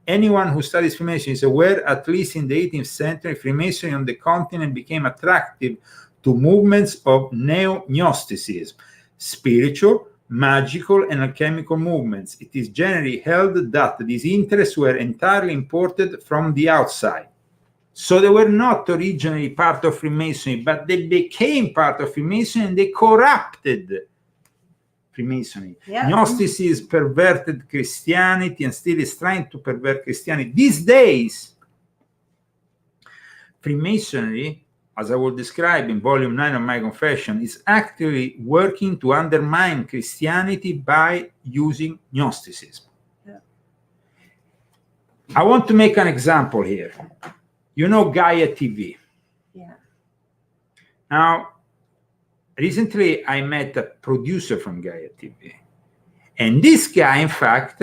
anyone who studies Freemasonry is aware, at least in the 18th century, Freemasonry on the continent became attractive to movements of neo-Gnosticism, spiritual, magical, and alchemical movements. It is generally held that these interests were entirely imported from the outside. So they were not originally part of Freemasonry, but they became part of Freemasonry and they corrupted Freemasonry. Yeah. Gnosticism perverted Christianity and still is trying to pervert Christianity. These days, Freemasonry, as I will describe in volume 9 of my confession, is actively working to undermine Christianity by using Gnosticism. Yeah. I want to make an example here. You know Gaia TV. Yeah. Now, recently, I met a producer from Gaia TV. And this guy, in fact,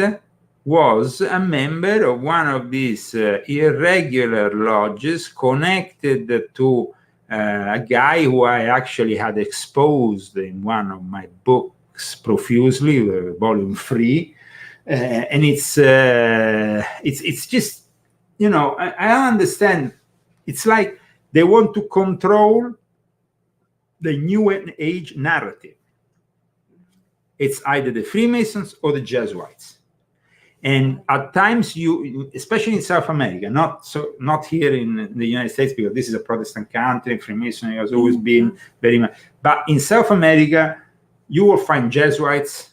was a member of one of these irregular lodges connected to a guy who I actually had exposed in one of my books profusely, volume 3, and it's just, you know, I understand. It's like they want to control the new age narrative. It's either the Freemasons or the Jesuits. And at times, you, especially in South America, not here in the United States, because this is a Protestant country, Freemasonry has always been very much. But in South America, you will find Jesuits,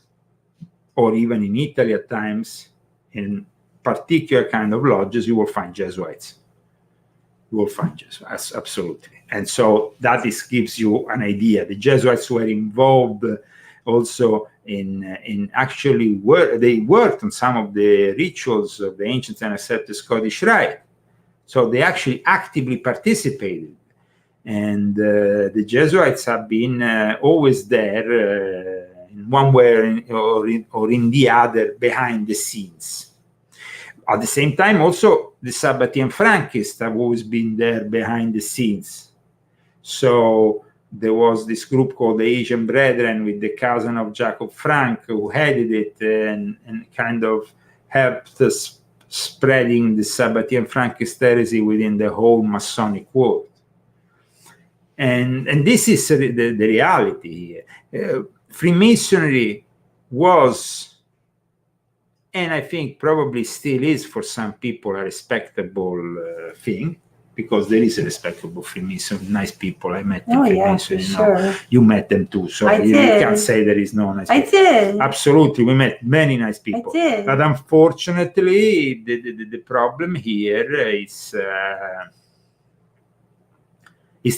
or even in Italy at times, in particular kind of lodges, you will find Jesuits. You will find Jesuits, absolutely. And so that gives you an idea. The Jesuits were involved also in actually they worked on some of the rituals of the ancient and accepted Scottish Rite. So they actually actively participated. And the Jesuits have been always there in one way or in the other behind the scenes. At the same time, also, the Sabbatean Frankists have always been there behind the scenes. So there was this group called the Asian Brethren with the cousin of Jacob Frank who headed it and kind of helped us spreading the Sabbatean Frankist heresy within the whole Masonic world. And this is the reality here. Freemasonry was, and I think probably still is for some people, a respectable thing. Because there is a respectable Freemason, nice people. I met them. Freemason, yeah, sure. You met them too, so you can't say there is no nice people. I did. Absolutely, we met many nice people. I did. But unfortunately, the problem here is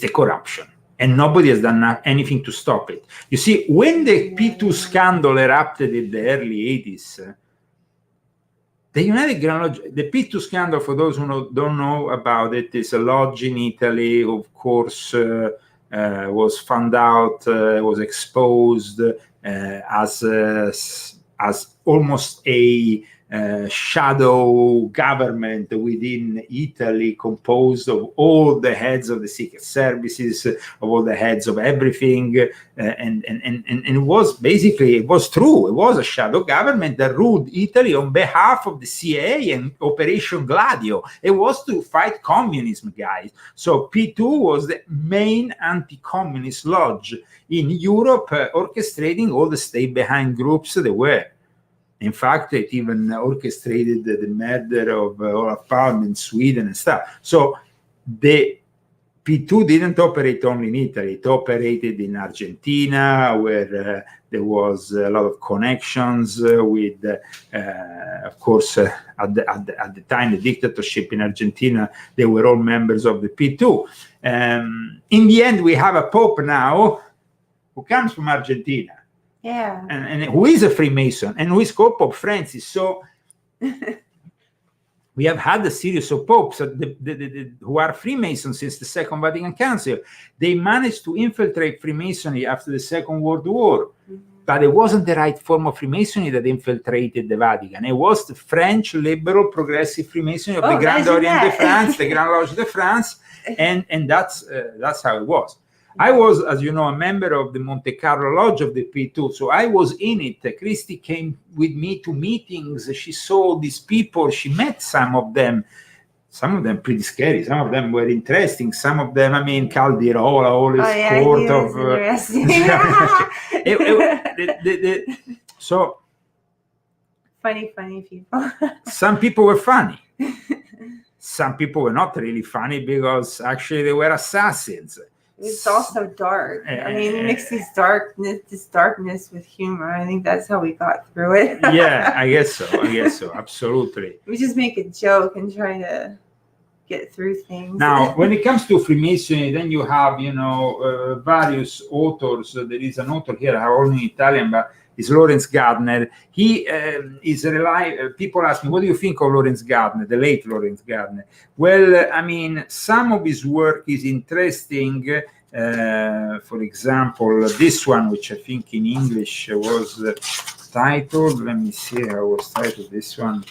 the corruption. And nobody has done anything to stop it. You see, when the P2 scandal erupted in the early 80s, the United Grand Lodge, the P2 scandal, for those who don't know about it, is a lodge in Italy, of course, was found out, was exposed as almost a shadow government within Italy, composed of all the heads of the secret services, of all the heads of everything, and it was basically, it was true. It was a shadow government that ruled Italy on behalf of the CIA and Operation Gladio. It was to fight communism, guys. So P2 was the main anti-communist lodge in Europe, orchestrating all the stay-behind groups there were. In fact, it even orchestrated the murder of Olof Palme in Sweden and stuff. So the P2 didn't operate only in Italy. It operated in Argentina, where there was a lot of connections with, of course, at the time, the dictatorship in Argentina, they were all members of the P2. In the end, we have a pope now who comes from Argentina. Yeah. And who is a Freemason and who is called Pope Francis. So we have had a series of popes who are Freemasons since the Second Vatican Council. They managed to infiltrate Freemasonry after the Second World War. But it wasn't the right form of Freemasonry that infiltrated the Vatican. It was the French liberal progressive Freemasonry of the Grand Orient de France, the Grand Lodge de France, and that's how it was. I was, as you know, a member of the Monte Carlo Lodge of the P2, so I was in it. Christy came with me to meetings. She saw these people. She met some of them pretty scary. Some of them were interesting. Some of them, I mean, Caldirola, all his court of... So... Funny people. Some people were funny. Some people were not really funny because actually they were assassins. It's also dark. I mean, mix this darkness with humor. I think that's how we got through it. Yeah, I guess so. Absolutely. We just make a joke and try to get through things. Now, when it comes to Freemasonry, then you have, various authors. There is an author here, only in Italian, but it's Lawrence Gardner. He is people ask me, what do you think of Lawrence Gardner, the late Lawrence Gardner? Well, I mean, some of his work is interesting. For example, this one, which I think in English was titled, let me see how was titled this one.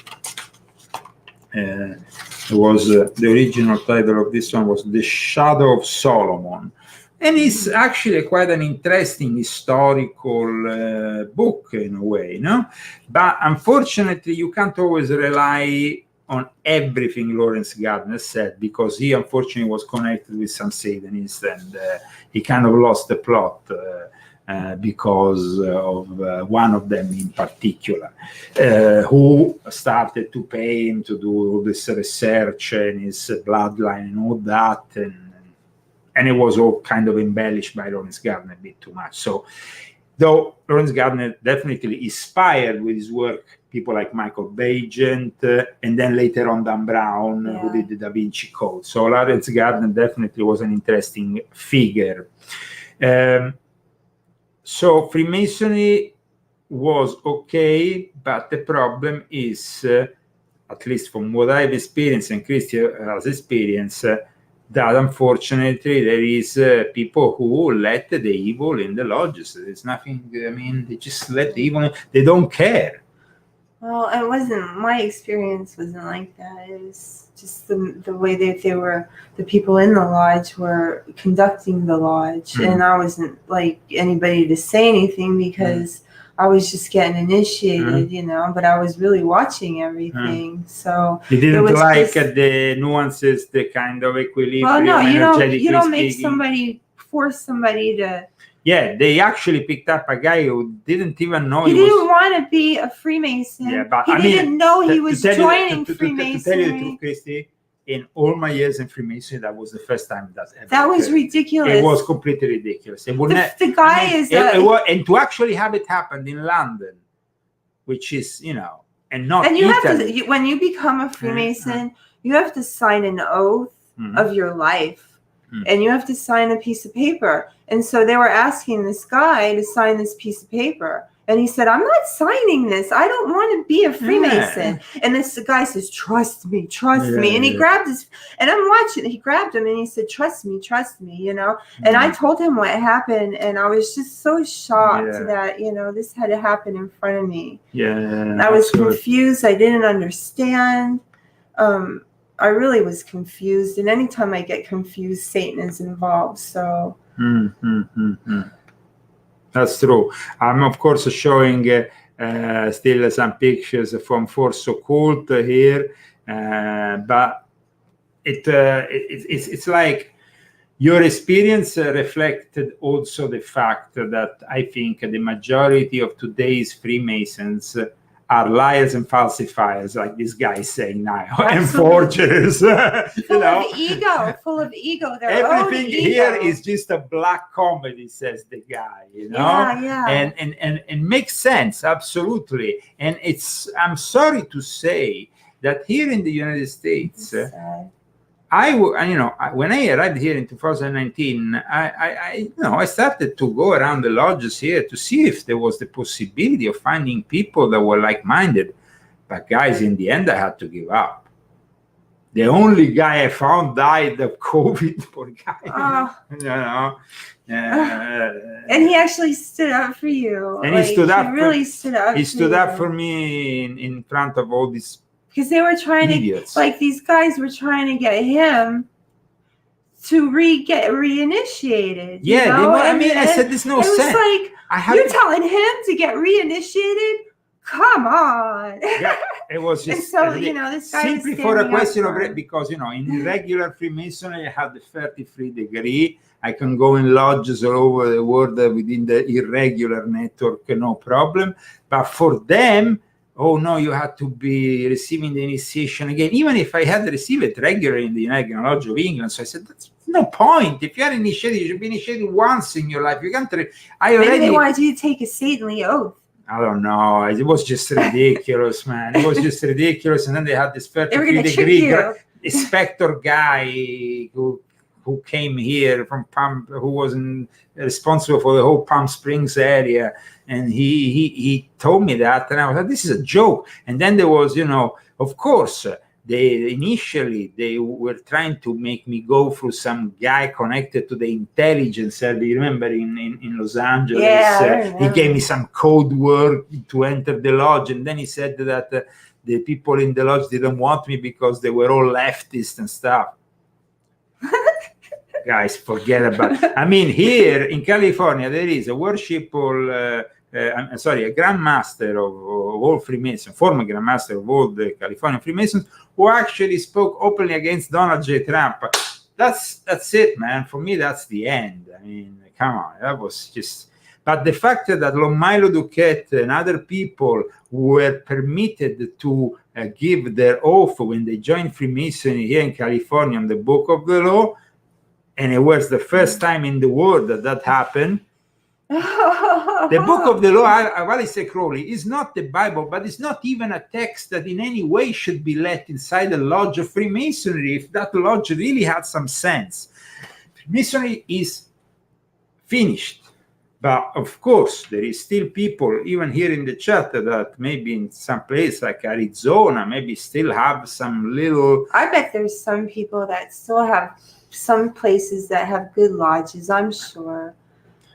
It was the original title of this one was The Shadow of Solomon. And it's actually quite an interesting historical book in a way, no? But unfortunately, you can't always rely on everything Lawrence Gardner said, because he unfortunately was connected with some Satanists, and he kind of lost the plot because of one of them in particular, who started to pay him to do all this research and his bloodline and all that, and it was all kind of embellished by Lawrence Gardner a bit too much. So, though Lawrence Gardner definitely inspired with his work people like Michael Bagent, and then later on Dan Brown, who did the Da Vinci Code. So Lawrence Gardner definitely was an interesting figure. So Freemasonry was okay, but the problem is, at least from what I've experienced and Christy has experienced, that unfortunately there is people who let the evil in the lodges. There's nothing, I mean, they just let the evil in. They don't care. Well, it wasn't, my experience wasn't like that. It was just the way that they were, the people in the lodge were conducting the lodge. And I wasn't like anybody to say anything because I was just getting initiated, you know, but I was really watching everything. So you didn't like just, the nuances, the kind of equilibrium. Well, no, you don't make speaking. somebody, force somebody to. Yeah, they actually picked up a guy who didn't even know he didn't want to be a Freemason. Yeah, but he didn't know he was joining Freemasonry. To tell you the truth, Christy, in all my years in Freemasonry, that was the first time that ever That was occurred. ridiculous. It was completely ridiculous. It would the guy is and to actually have it happen in London, which is, you know, and not and you Italy. have to, when you become a Freemason, you have to sign an oath of your life. And you have to sign a piece of paper. And so they were asking this guy to sign this piece of paper. And he said, I'm not signing this. I don't want to be a Freemason. And this guy says, trust me, trust me. And he grabbed his, and I'm watching, he grabbed him and he said, trust me, you know. And I told him what happened. And I was just so shocked that, you know, this had to happen in front of me. I was confused. I didn't understand. I really was confused, and anytime I get confused, Satan is involved. So that's true. I'm of course showing still some pictures from Force Occult here, but it's like your experience reflected also the fact that I think the majority of today's Freemasons are liars and falsifiers, like this guy is saying now, and forgers. full of ego. Everything here is just a black comedy, says the guy. You know, and makes sense, absolutely. And I'm sorry to say that here in the United States, when I arrived here in 2019, I started to go around the lodges here to see if there was the possibility of finding people that were like-minded. But guys, in the end, I had to give up. The only guy I found died of COVID. Poor guy. You know. And he actually stood up for you. And he stood up. Really stood up. He stood up for me in front of all these. Because they were trying to, like these guys were trying to get him to get reinitiated. Yeah, you know? I said there's no sense. It was like, you're telling him to get reinitiated? Come on. Yeah, it was just. And so, you know, this guy simply for a question of, because, you know, in regular Freemasonry, I had the 33 degree. I can go in lodges all over the world within the irregular network, no problem. But for them, oh no, you had to be receiving the initiation again, even if I had received it regularly in the United Lodge of England. So I said, that's no point. If you are initiated, you should be initiated once in your life. You can't. Maybe they wanted you to take a saintly oath. I don't know. It was just ridiculous, man. It was just ridiculous. And then they had this 33-degree inspector guy who came here from who was responsible for the whole Palm Springs area, and he told me that, and I was like, this is a joke. And then there was, you know, of course, initially they were trying to make me go through some guy connected to the intelligence. Do you remember in Los Angeles? Yeah, he gave me some code word to enter the lodge, and then he said that the people in the lodge didn't want me because they were all leftist and stuff. Guys, forget about it. I mean, here in California, there is a worshipful, a Grand Master of all Freemasons, former Grand Master of all the California Freemasons, who actually spoke openly against Donald J. Trump. That's it, man. For me, that's the end. I mean, come on, that was just. But the fact that Milo Duquette and other people were permitted to give their oath when they joined Freemasonry here in California on the Book of the Law, and it was the first time in the world that happened. The Book of the Law, Alistair Crowley, is not the Bible, but it's not even a text that in any way should be let inside the lodge of Freemasonry if that lodge really had some sense. Freemasonry is finished. But of course, there is still people, even here in the chat, that maybe in some place like Arizona, maybe still have some little... I bet there's some people that still have some places that have good lodges, I'm sure.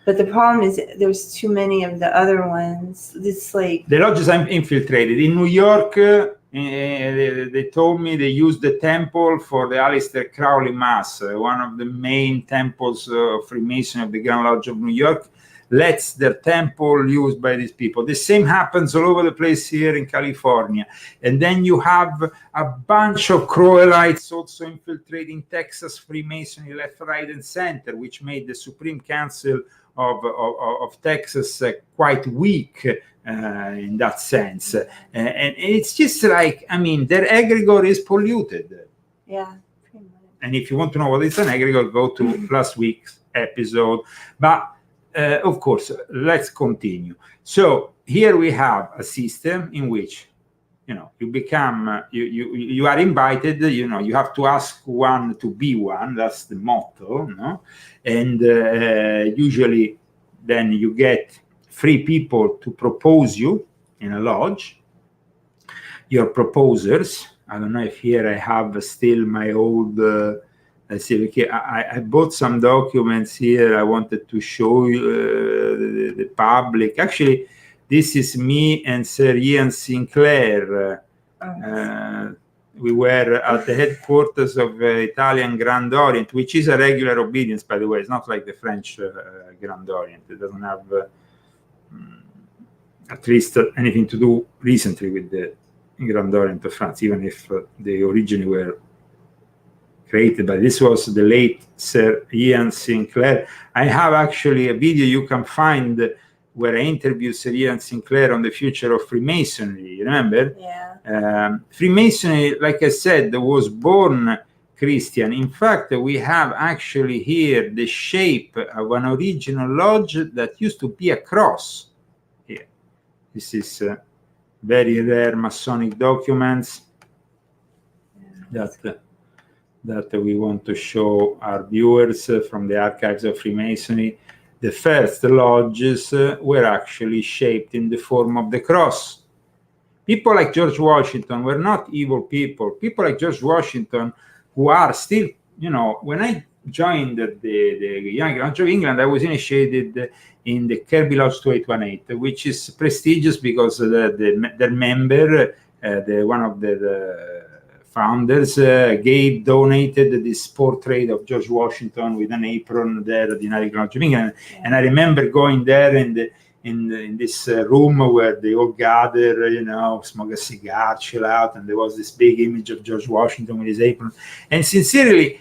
But the problem is there's too many of the other ones. It's like... The lodges are infiltrated. In New York, they told me they used the temple for the Aleister Crowley Mass, one of the main temples of Freemason of the Grand Lodge of New York. Lets their temple used by these people. The same happens all over the place here in California. And then you have a bunch of Crowellites also infiltrating Texas Freemasonry left, right, and center, which made the Supreme Council of Texas quite weak in that sense. And it's just like, I mean, their egregore is polluted. Yeah, pretty much. And if you want to know what is an egregore, go to last week's episode. But of course, let's continue. So here we have a system in which, you become, you are invited, you have to ask one to be one. That's the motto, no? And usually then you get 3 people to propose you in a lodge. Your proposers, I don't know if here I have still my old... Let's see, okay, I bought some documents here. I wanted to show you the public. Actually, this is me and Sir Ian Sinclair. We were at the headquarters of Italian Grand Orient, which is a regular obedience, by the way. It's not like the French Grand Orient. It doesn't have at least anything to do recently with the Grand Orient of France, even if they originally were created, but this was the late Sir Ian Sinclair. I have actually a video you can find where I interviewed Sir Ian Sinclair on the future of Freemasonry. You remember? Yeah. Freemasonry, like I said, was born Christian. In fact, we have actually here the shape of an original lodge that used to be a cross. Here, this is very rare Masonic documents that we want to show our viewers from the archives of Freemasonry. The first lodges were actually shaped in the form of the cross. People like George Washington were not evil people. People like George Washington, who are still, when I joined the Young Lodge of England, I was initiated in the Kirby Lodge 2818, which is prestigious because their member, one of the founders, donated this portrait of George Washington with an apron there at the United Lodge of England. Yeah. And I remember going there in this room where they all gather, smoke a cigar, chill out, and there was this big image of George Washington with his apron. And sincerely,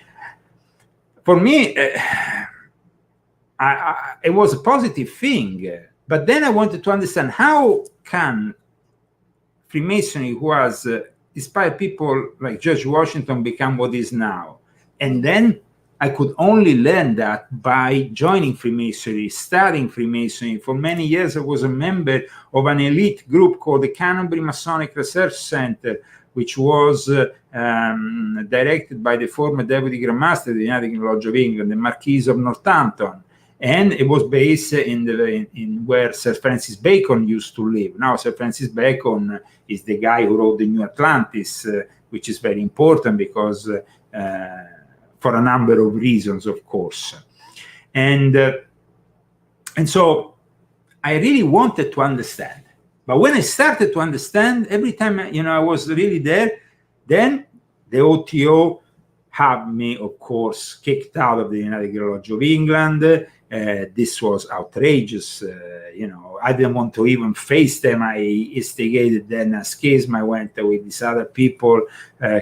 for me, it was a positive thing. But then I wanted to understand, how can Freemasonry, who has despite people like George Washington, become what is now? And then I could only learn that by joining Freemasonry, studying Freemasonry. For many years, I was a member of an elite group called the Canterbury Masonic Research Center, which was directed by the former Deputy Grand Master of the United Lodge of England, the Marquis of Northampton. And it was based in where Sir Francis Bacon used to live. Now, Sir Francis Bacon is the guy who wrote the New Atlantis, which is very important because for a number of reasons, of course. And so I really wanted to understand, But when I started to understand, every time, I was really there, then the OTO had me, of course, kicked out of the United Lodge of England. This was outrageous. I didn't want to even face them. I instigated then a schism. I went with these other people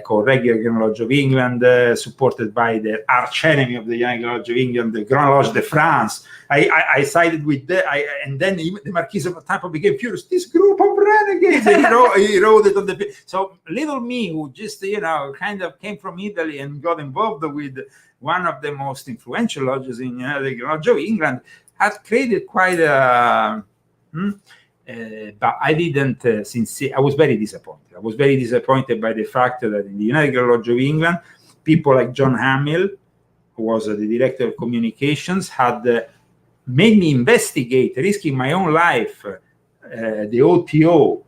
called Regular Lodge of England, supported by the arch enemy of the Young Lodge of England, the Grand Lodge de France. I sided with them, and then even the Marquis of Tampa became furious. This group of renegades, he wrote it on the. So little me, who just kind of came from Italy and got involved with one of the most influential lodges in the Lodge of England, had created quite a. But I didn't. I was very disappointed. I was very disappointed by the fact that in the United Lodge of England, people like John Hamill, who was the director of communications, had made me investigate, risking my own life, the OTO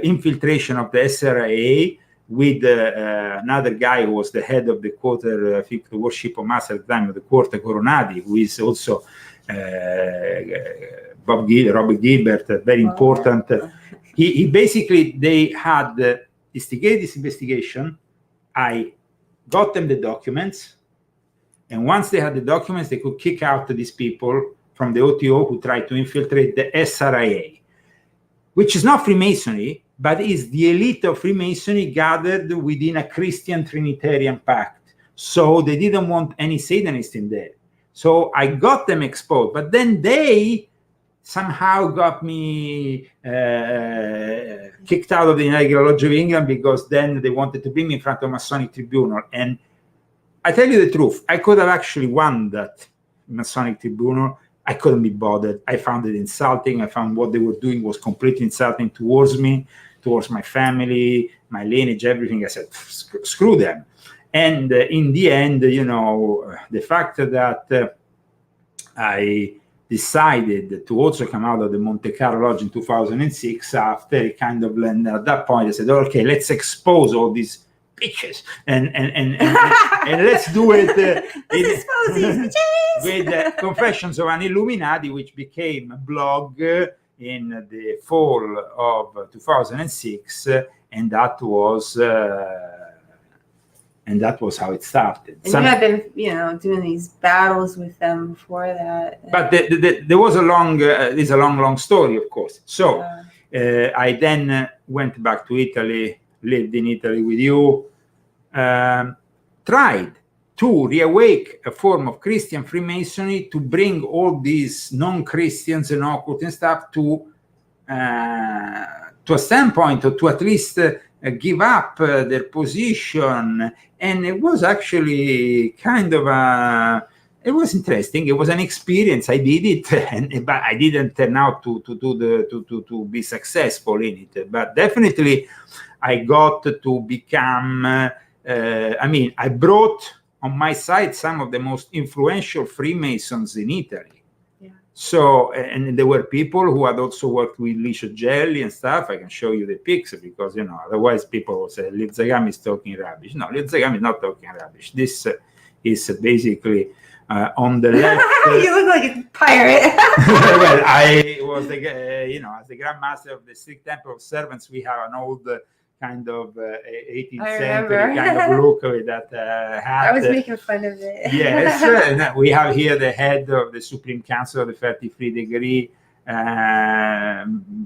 infiltration of the SRIA with another guy who was the head of the quarter, I think, the worship of Master at the time of the Quarter Coronati, who is also Robert Gilbert, very important. He basically, they had instigated this investigation. I got them the documents, and once they had the documents, they could kick out these people from the OTO who tried to infiltrate the SRIA, which is not Freemasonry, but is the elite of Freemasonry gathered within a Christian Trinitarian pact. So they didn't want any Satanists in there. So I got them exposed, but then they somehow got me kicked out of the United Lodge of England, because then they wanted to bring me in front of Masonic Tribunal. And I tell you the truth, I could have actually won that Masonic Tribunal. I couldn't be bothered. I found it insulting. I found what they were doing was completely insulting towards me, towards my family, my lineage, everything. I said, screw them. And in the end, the fact that I decided to also come out of the Monte Carlo Lodge in 2006, after it kind of landed at that point, I said, okay, let's expose all these bitches and let's do it with Confessions of an Illuminati, which became a blog in the fall of 2006, and that was how it started. And you had been, doing these battles with them before that. But there was a long story, of course. So I then went back to Italy, lived in Italy with you, tried to reawake a form of Christian Freemasonry, to bring all these non-Christians and occult and stuff to a standpoint, or to at least give up their position. And it was actually kind of it was interesting. It was an experience. I did it, but I didn't turn out to be successful in it. But definitely, I got to become. I brought on my side some of the most influential Freemasons in Italy. So, and there were people who had also worked with Licio Gelli and stuff. I can show you the pics, because, otherwise people will say, Liz Zagami is talking rubbish. No, Liz Zagami is not talking rubbish. This is basically on the left. You look like a pirate. Well, I was as the Grand Master of the Strict Temple of Servants, we have an old kind of 18th century kind of look with that hat. I was making fun of it. Yes, and we have here the head of the Supreme Council of the 33 Degree,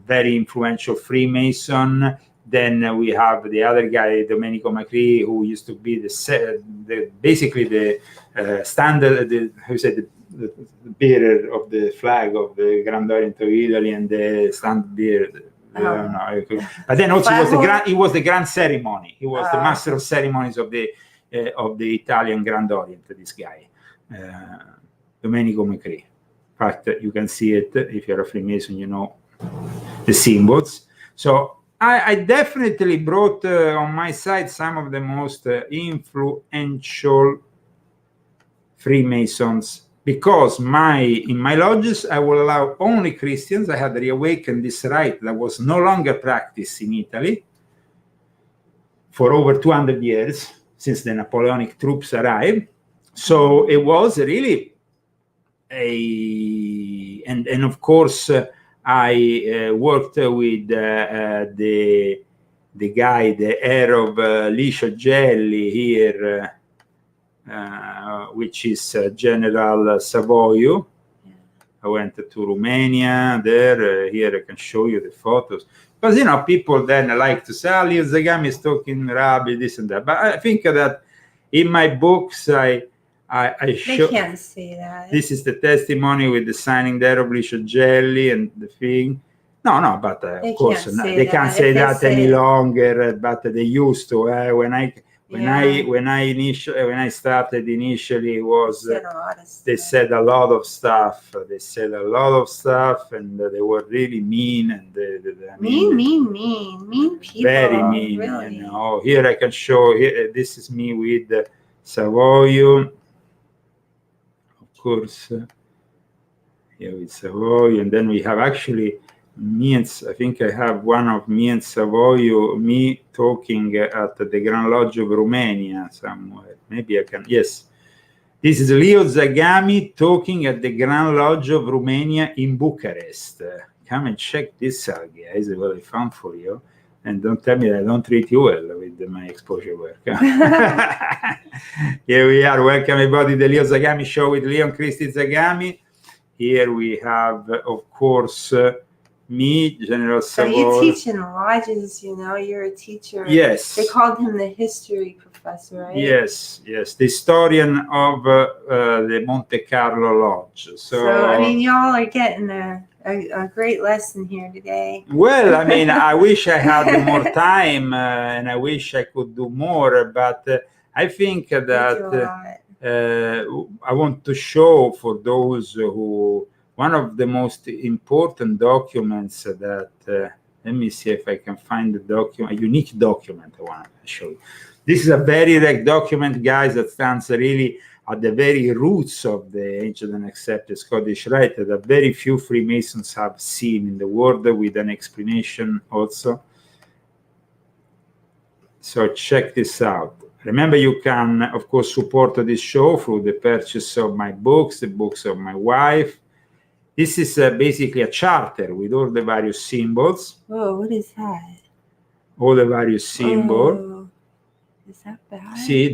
very influential Freemason. Then we have the other guy, Domenico Macri, who used to be basically the standard, the bearer of the flag of the Grand Orient of Italy, and the standard bearer. But then also he was the grand ceremony. He was the master of ceremonies of the Italian Grand Orient. This guy, Domenico Macri. In fact, you can see it if you're a Freemason. The symbols. So I definitely brought on my side some of the most influential Freemasons. Because in my lodges, I will allow only Christians. I had reawakened this rite that was no longer practiced in Italy for over 200 years, since the Napoleonic troops arrived. So it was really and of course, I worked with the guy, the heir of Licio Gelli here, which is General Savoio. I went to Romania there. Here I can show you the photos. Because, you know, people then like to say, Leo Zagami is talking rubbish, this and that. But I think that in my books, I show... They can't say that. This is the testimony with the signing there of Licio Gelli and the thing. No, but of course, they can't say that any longer, but they used to. When I started initially, was they said a lot of stuff. And they were really mean and mean people. Very mean. Really. You know. Here I can show. Here, this is me with Savoio, of course. Here with Savoio, and then we have actually me and I think I have one of me and Savoio, me talking at the Grand Lodge of Romania somewhere. Maybe I can, yes. This is Leo Zagami talking at the Grand Lodge of Romania in Bucharest. Come and check this out, guys, what I found for you. And don't tell me that I don't treat you well with my exposure work. Here we are. Welcome everybody to the Leo Zagami Show with Leo and Christy Zagami. Here we have, of course, me, General Savoio. So you teach in lodges, you know, you're a teacher. Yes. They called him the history professor, right? Yes, the historian of the Monte Carlo Lodge. So I mean, y'all are getting a great lesson here today. Well, I mean, I wish I had more time and I wish I could do more, but I think that I want to show for those who, one of the most important documents that, let me see if I can find the document, a unique document I want to show you. This is a very rare document, guys, that stands really at the very roots of the ancient and accepted Scottish Rite that very few Freemasons have seen in the world, with an explanation also. So check this out. Remember, you can, of course, support this show through the purchase of my books, the books of my wife. This is basically a charter with all the various symbols. Whoa, what is that? All the various symbols. Oh, is that bad? See,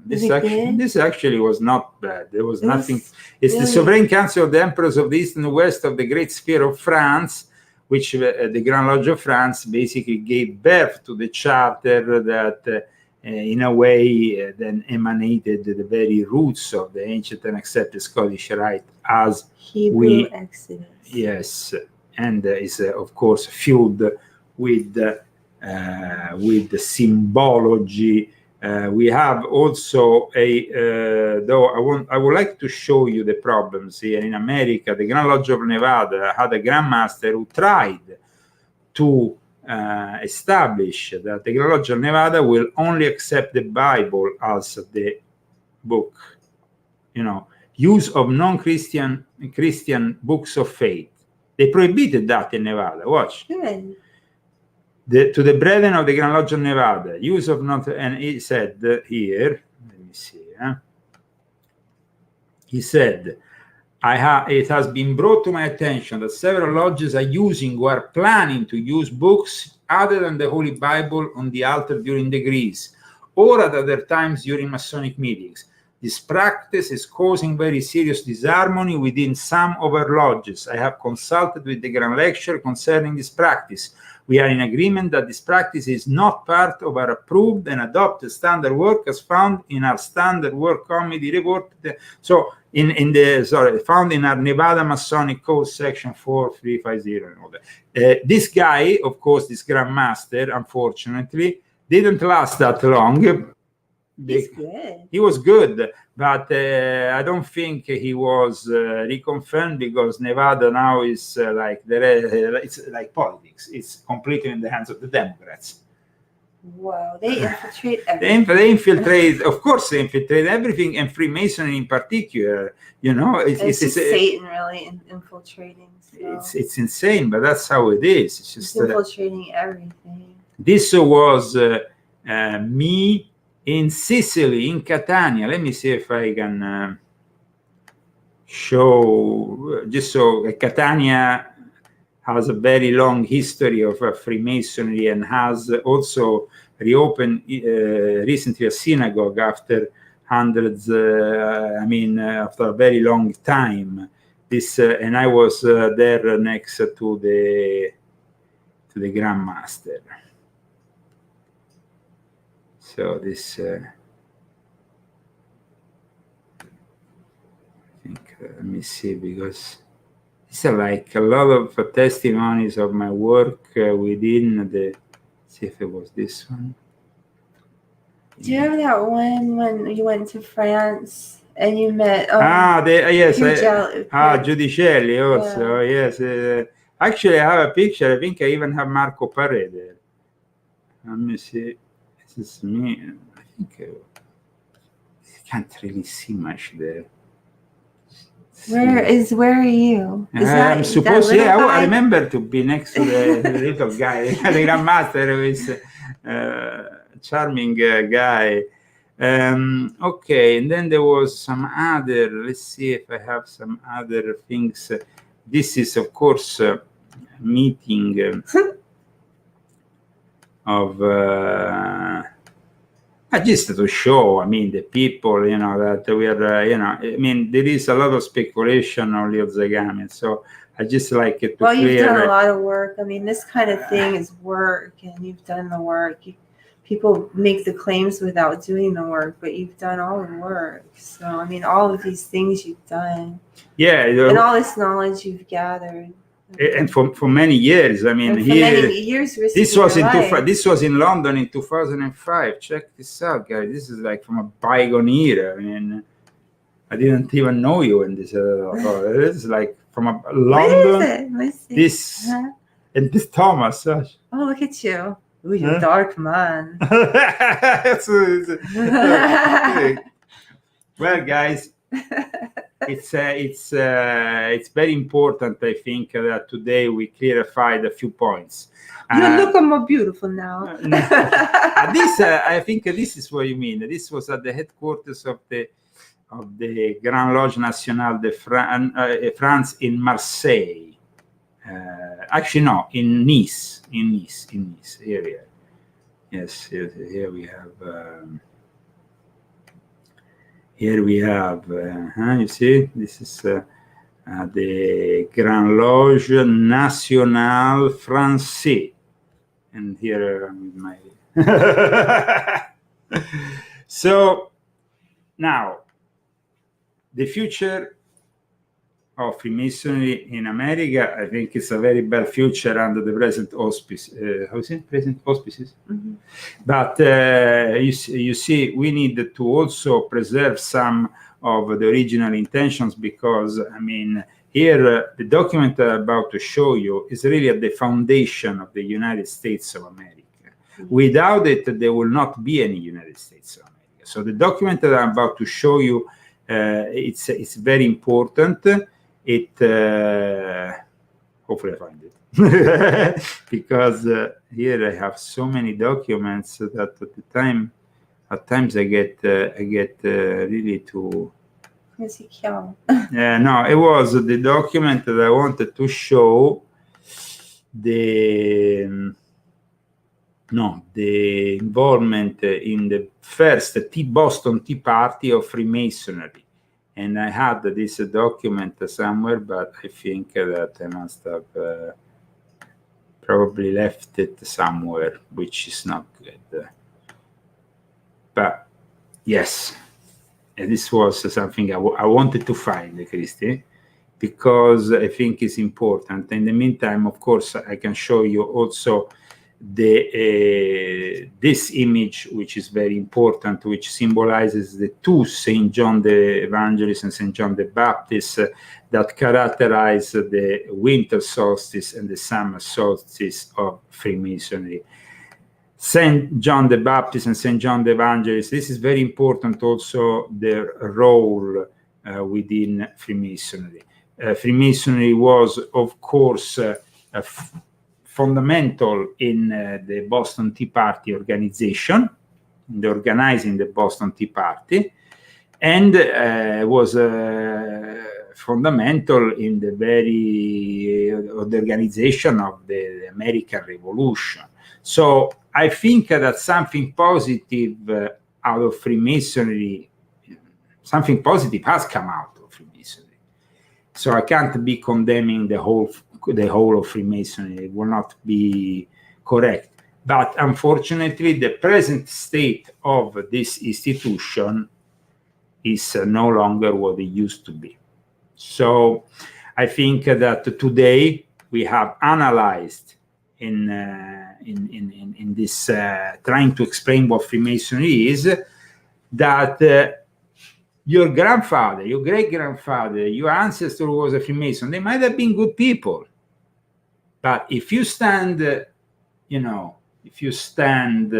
this actually was not bad. There was nothing. It's really the Sovereign Council of the Emperors of the East and the West of the Great Sphere of France, which the Grand Lodge of France basically gave birth to the charter that in a way then emanated the very roots of the ancient and accepted Scottish Rite as Hebrew Exodus. Yes, and is of course fueled with the symbology. We have also though I would like to show you the problems here in America. The Grand Lodge of Nevada had a Grand Master who tried to establish that the Grand Lodge of Nevada will only accept the Bible as the book. You know, use of non-Christian Christian books of faith. They prohibited that in Nevada. Watch. Good. To the brethren of the Grand Lodge of Nevada, use of not, and he said here, let me see. He said, it has been brought to my attention that several lodges are using or are planning to use books other than the Holy Bible on the altar during degrees or at other times during Masonic meetings. This practice is causing very serious disharmony within some of our lodges. I have consulted with the Grand Lecturer concerning this practice. We are in agreement that this practice is not part of our approved and adopted standard work as found in our standard work committee report. So found in our Nevada Masonic Code section 4350 and all that. This guy, of course, this Grand Master, unfortunately, didn't last that long. He's good. He was good, but I don't think he was reconfirmed because Nevada now is it's like politics. It's completely in the hands of the Democrats. Wow, they infiltrate everything. They infiltrate, of course, they infiltrate everything, and Freemasonry in particular. You know, it's Satan really infiltrating. So. It's insane, but that's how it is. It's just infiltrating everything. This was me in Sicily, in Catania. Let me see if I can show, just so Catania, has a very long history of Freemasonry and has also reopened recently a synagogue after hundreds, after a very long time. This and I was there next to the Grand Master. So this, I think, let me see, because these are like a lot of testimonies of my work within the. See if it was this one. Do you remember that one when you went to France and you met? Yes, Giudicelli. Giudicelli also. Yeah. Yes, actually, I have a picture. I think I even have Marco Pare there. Let me see. This is me. I think I can't really see much there. Where are you? I'm supposed to. Yeah, I remember to be next to the little guy, the Grandmaster, who is charming guy. Okay, and then there was some other. Let's see if I have some other things. This is, of course, a meeting of. Just to show, the people, that we are, there is a lot of speculation on Leo Zagami, so I just like it to Well, you've clear. done a lot of work. This kind of thing is work, and you've done the work. People make the claims without doing the work, but you've done all the work. So, all of these things you've done. Yeah. And all this knowledge you've gathered. And for many years, many years, this was in London in 2005. Check this out, guys. This is like from a bygone era. I didn't even know you in this. This is like from a London. What is it? Let's see. This and this Thomas. Oh, look at you. Ooh, you're a dark man. Well, guys. It's very important, I think, that today we clarified a few points. You look more beautiful now. I think this is what you mean. This was at the headquarters of the Grand Loge Nationale de France in Marseille. Actually, no, in Nice area. Yes, here we have. Here we have, you see, this is the Grand Loge Nationale Français. And here my... So, now, the future of Freemasonry in America, I think it's a very bad future under the present auspices. How is it? Present auspices? Mm-hmm. But you see, we need to also preserve some of the original intentions because, here, the document I'm about to show you is really at the foundation of the United States of America. Mm-hmm. Without it, there will not be any United States of America. So the document that I'm about to show you, it's very important. Hopefully I find it because here I have so many documents that at times I get really to. No, it was the document that I wanted to show the involvement in the first Boston Tea Party of Freemasonry. And I had this document somewhere, but I think that I must have probably left it somewhere, which is not good. But yes, this was something I wanted to find, Christy, because I think it's important. In the meantime, of course, I can show you also this image, which is very important, which symbolizes the two Saint John the Evangelist and Saint John the Baptist that characterize the winter solstice and the summer solstice of Freemasonry. Saint John the Baptist and Saint John the Evangelist, this is very important also, their role within Freemasonry. Freemasonry was, of course, fundamental in the Boston Tea Party organization, in the organizing the Boston Tea Party, and was fundamental in the the organization of the American Revolution. So I think that something positive out of Freemasonry, something positive has come out of Freemasonry. So I can't be condemning the whole of Freemasonry. It will not be correct. But unfortunately, the present state of this institution is no longer what it used to be. So I think that today we have analyzed in this trying to explain what Freemasonry is, that your grandfather, your great-grandfather, your ancestor was a Freemason. They might have been good people. But if you stand, if you stand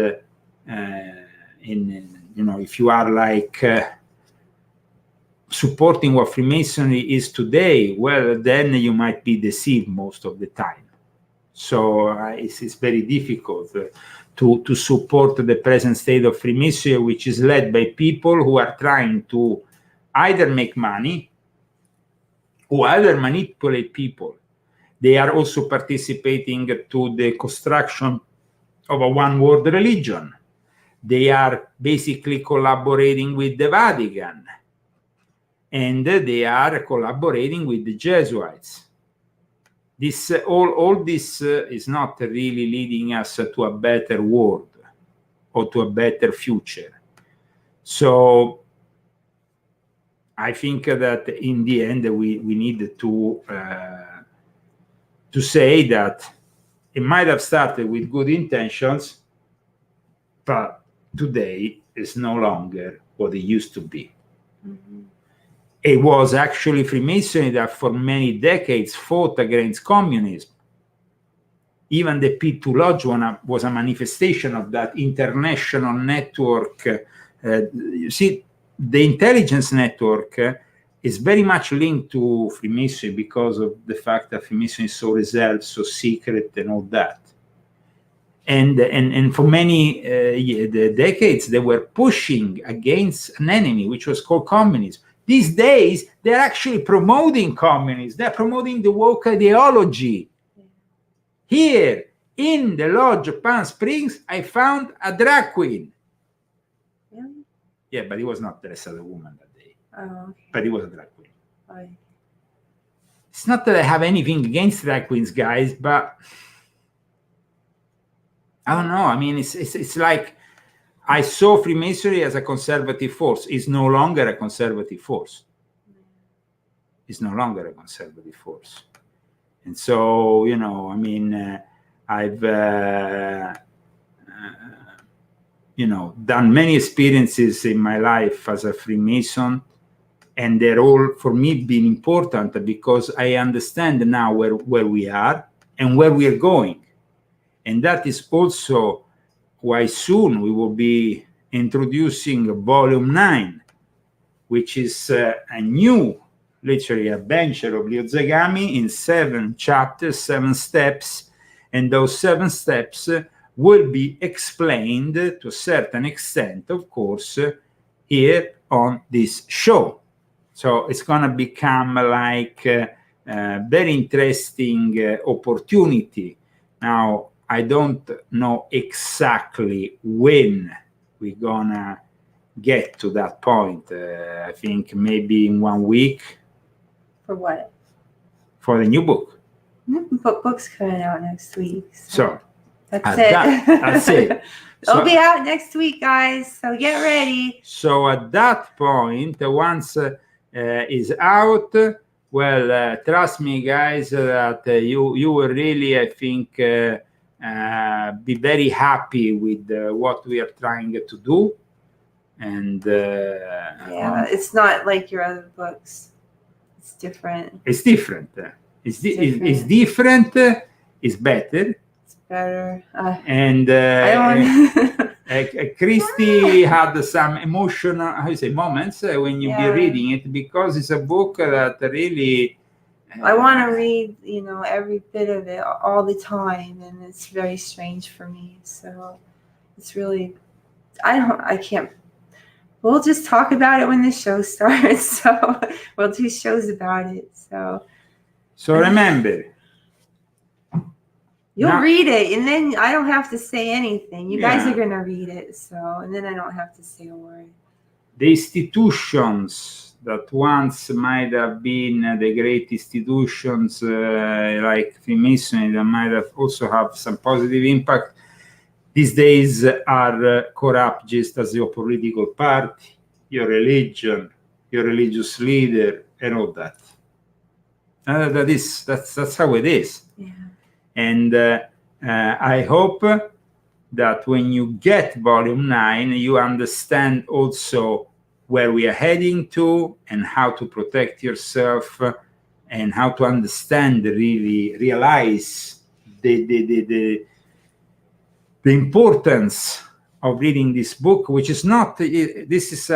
if you are like supporting what Freemasonry is today, well, then you might be deceived most of the time. So it's very difficult to support the present state of Freemasonry, which is led by people who are trying to either make money or either manipulate people. They are also participating to the construction of a one-world religion. They are basically collaborating with the Vatican, and they are collaborating with the Jesuits. This all this is not really leading us to a better world or to a better future. So I think that in the end we need to say that it might have started with good intentions, but today is no longer what it used to be. Mm-hmm. It was actually Freemasonry that for many decades fought against communism. Even the P2 Lodge was a manifestation of that international network. You see, the intelligence network is very much linked to Freemasonry because of the fact that Freemasonry is so reserved, so secret, and all that. And for many decades, they were pushing against an enemy, which was called communism. These days, they're actually promoting communism. They're promoting the woke ideology. Here, in the Lodge of Palm Springs, I found a drag queen. Really? Yeah, but he was not dressed as a woman that day. Oh, okay. But he was a drag queen. Right. It's not that I have anything against drag queens, guys, but I don't know. I mean, it's like I saw Freemasonry as a conservative force. It's no longer a conservative force. It's no longer a conservative force. And so, I mean, I've, done many experiences in my life as a Freemason, and they're all, for me, been important because I understand now where we are and where we are going. And that is also why soon we will be introducing Volume 9, which is a new literary adventure of Leo Zagami in 7 chapters, 7 steps. And those 7 steps will be explained to a certain extent, of course, here on this show. So it's going to become like a very interesting opportunity. Now, I don't know exactly when we're gonna get to that point. I think maybe in 1 week. For what? For the new book. But book's coming out next week. So that's it. That's it. It'll be out next week, guys. So get ready. So at that point, once is out, well, trust me, guys, that you will really, I think, be very happy with what we are trying to do. And it's not like your other books. It's different. It's different. It's different. It's better. It's better. And Christy had some emotional, moments when you be reading it, because it's a book that really. I want to read, every bit of it all the time, and it's very strange for me. So it's really, I can't We'll just talk about it when the show starts. So we'll do shows about it. So remember, you'll now, read it, and then I don't have to say anything. You guys Yeah. are gonna read it, so and then I don't have to say a word. the institutions that once might have been the great institutions like Freemasonry that might have also have some positive impact, these days are corrupt just as your political party, your religion, your religious leader, and all that. That's how it is. Yeah. And I hope that when you get volume 9, you understand also where we are heading to and how to protect yourself and how to understand, really realize the importance of reading this book, which is not, this is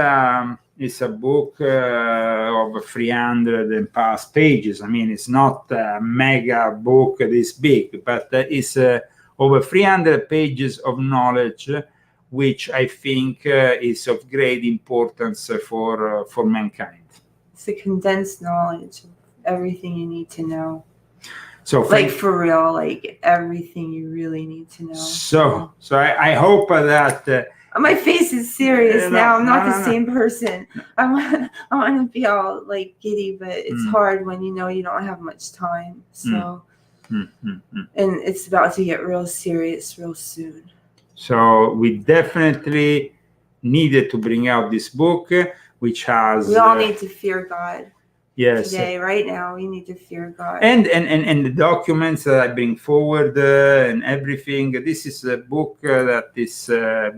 it's a book of 300 and past pages. I mean, it's not a mega book this big, but it's over 300 pages of knowledge, which I think is of great importance for mankind. It's a condensed knowledge of everything you need to know. So Like for real, like everything you really need to know. So I hope that my face is serious now. I'm not the no. same person. I want to be all like giddy, but it's hard when you know you don't have much time. So, and it's about to get real serious real soon. So we definitely needed to bring out this book, which has. We all need to fear God. Yes. Today, right now, we need to fear God. And the documents that I bring forward and everything. This is a book that is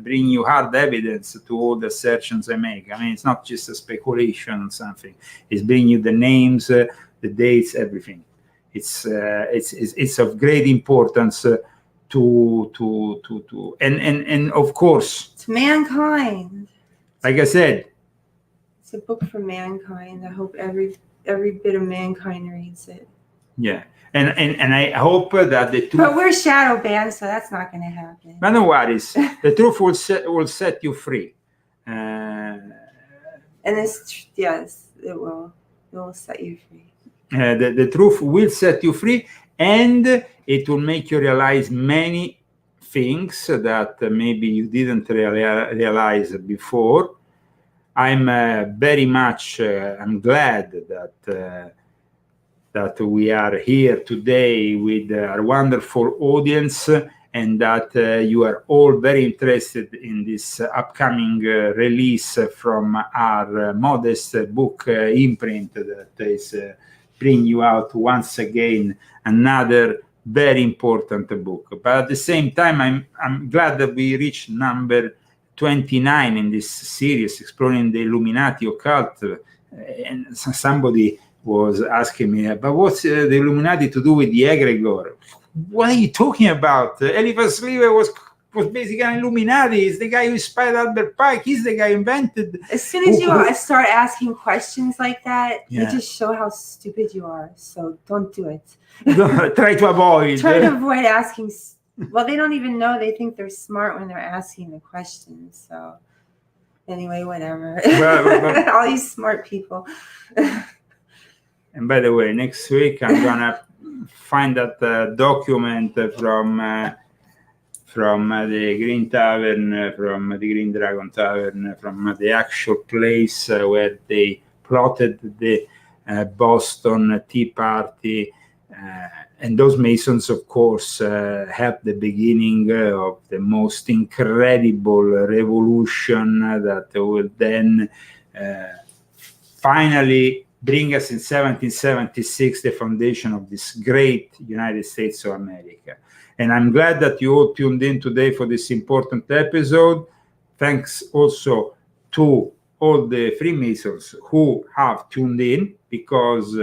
bring you hard evidence to all the assertions I make. I mean, it's not just a speculation on something. It's bringing you the names, the dates, everything. It's of great importance to and of course, to mankind. Like I said, it's a book for mankind. I hope every bit of mankind reads it. Yeah, and I hope that the truth. But we're shadow banned, so that's not going to happen. But no worries, the truth will set you free. And this, yes, it will. It will set you free. The truth will set you free, and it will make you realize many things that maybe you didn't realize before. I'm very much. I'm glad that we are here today with our wonderful audience, and that you are all very interested in this upcoming release from our modest book imprint that is bringing you out once again another very important book. But at the same time, I'm glad that we reached number 29 in this series exploring the Illuminati occult, and somebody was asking me, but what's the Illuminati to do with the egregor? What are you talking about? Eliphas Levi was basically an Illuminati. He's the guy who inspired Albert Pike. He's the guy who invented. As soon as you start asking questions like that, Yeah. you just show how stupid you are. So don't do it. Try to avoid. Try to avoid asking. Well, they don't even know. They think they're smart when they're asking the questions. So anyway, whatever. Well, all these smart people. And by the way, next week I'm gonna find that document from the Green Tavern, from the Green Dragon Tavern, from the actual place where they plotted the Boston Tea Party. And those Masons, of course, helped the beginning of the most incredible revolution that will then finally bring us in 1776 the foundation of this great United States of America. And I'm glad that you all tuned in today for this important episode. Thanks also to all the Freemasons who have tuned in, because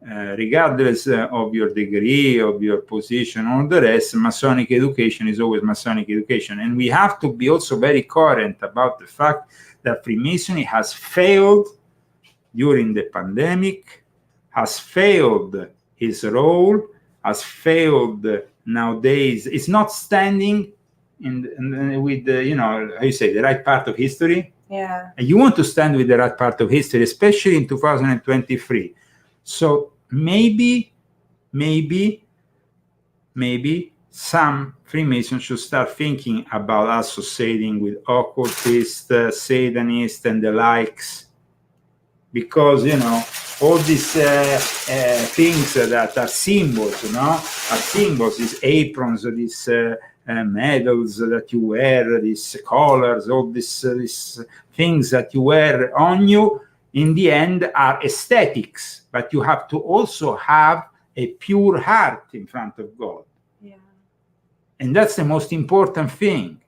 regardless of your degree, of your position, or the rest, Masonic education is always Masonic education. And we have to be also very coherent about the fact that Freemasonry has failed during the pandemic, has failed his role, has failed nowadays. It's not standing with the, how you say, the right part of history. Yeah. And you want to stand with the right part of history, especially in 2023. So maybe some Freemasons should start thinking about associating with occultists, Satanists, and the likes, because all these things that are symbols, these aprons, these medals that you wear, these collars, all these things that you wear on you, in the end are aesthetics, but you have to also have a pure heart in front of God. Yeah. And that's the most important thing.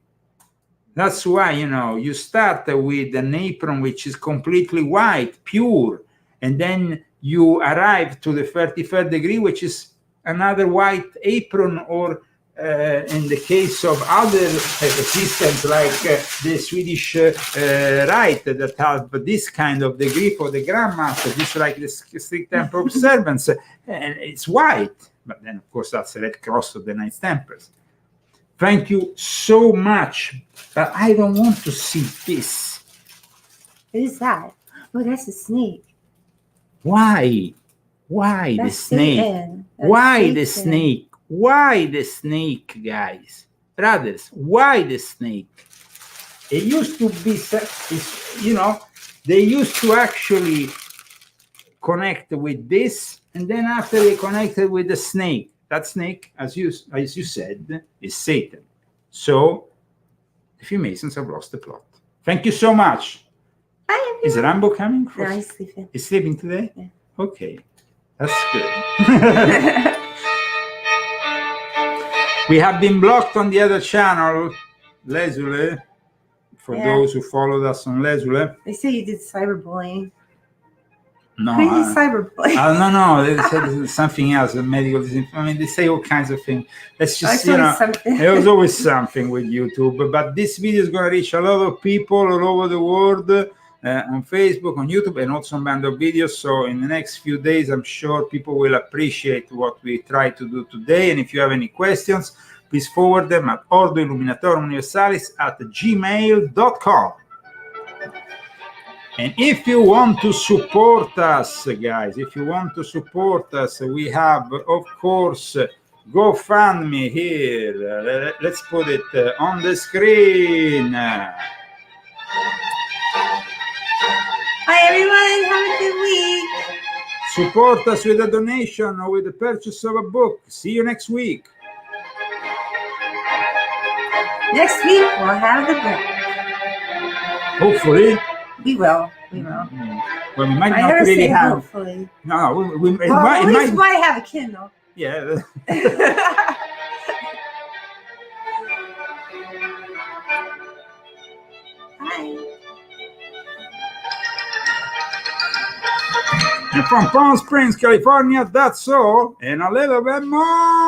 That's why, you start with an apron which is completely white, pure, and then you arrive to the 33rd degree, which is another white apron, or in the case of other systems like the Swedish Rite that have this kind of degree for the Grandmaster, this like the strict temple observance, and it's white. But then, of course, that's the Red Cross of the Knights Templars. Thank you so much, but I don't want to see this. What is that? Oh, that's a snake. Why? Why That's the snake? Satan. That's Why the Satan. snake? Why the snake, guys? Brothers, why the snake? It used to be, they used to actually connect with this, and then after they connected with the snake, that snake, as you said, is Satan. So the Freemasons have lost the plot. Thank you so much. Hi, everyone. Is Rambo coming? No, he's sleeping. He's sleeping today? Yeah. Okay, that's good. We have been blocked on the other channel, Lesule, for those who followed us on Lesule. They say you did cyberbullying. No, How do you cyberbullying? no, they said something else, medical disinformation. I mean, they say all kinds of things. Let's just, something. There was always something with YouTube. But this video is going to reach a lot of people all over the world, on Facebook, on YouTube, and also on Band of Videos. So in the next few days, I'm sure people will appreciate what we try to do today. And if you have any questions, please forward them at ordoilluminatorum@gmail.com. And if you want to support us, guys, we have, of course, GoFundMe here. Let's put it on the screen. Hi, everyone. Have a good week. Support us with a donation or with the purchase of a book. See you next week. Next week, we'll have the book. Hopefully. We will. Well, we might I not never really say have. hopefully. No, it At least might. might have a Kindle. Yeah. Bye. And from Palm Springs, California, that's all, and a little bit more.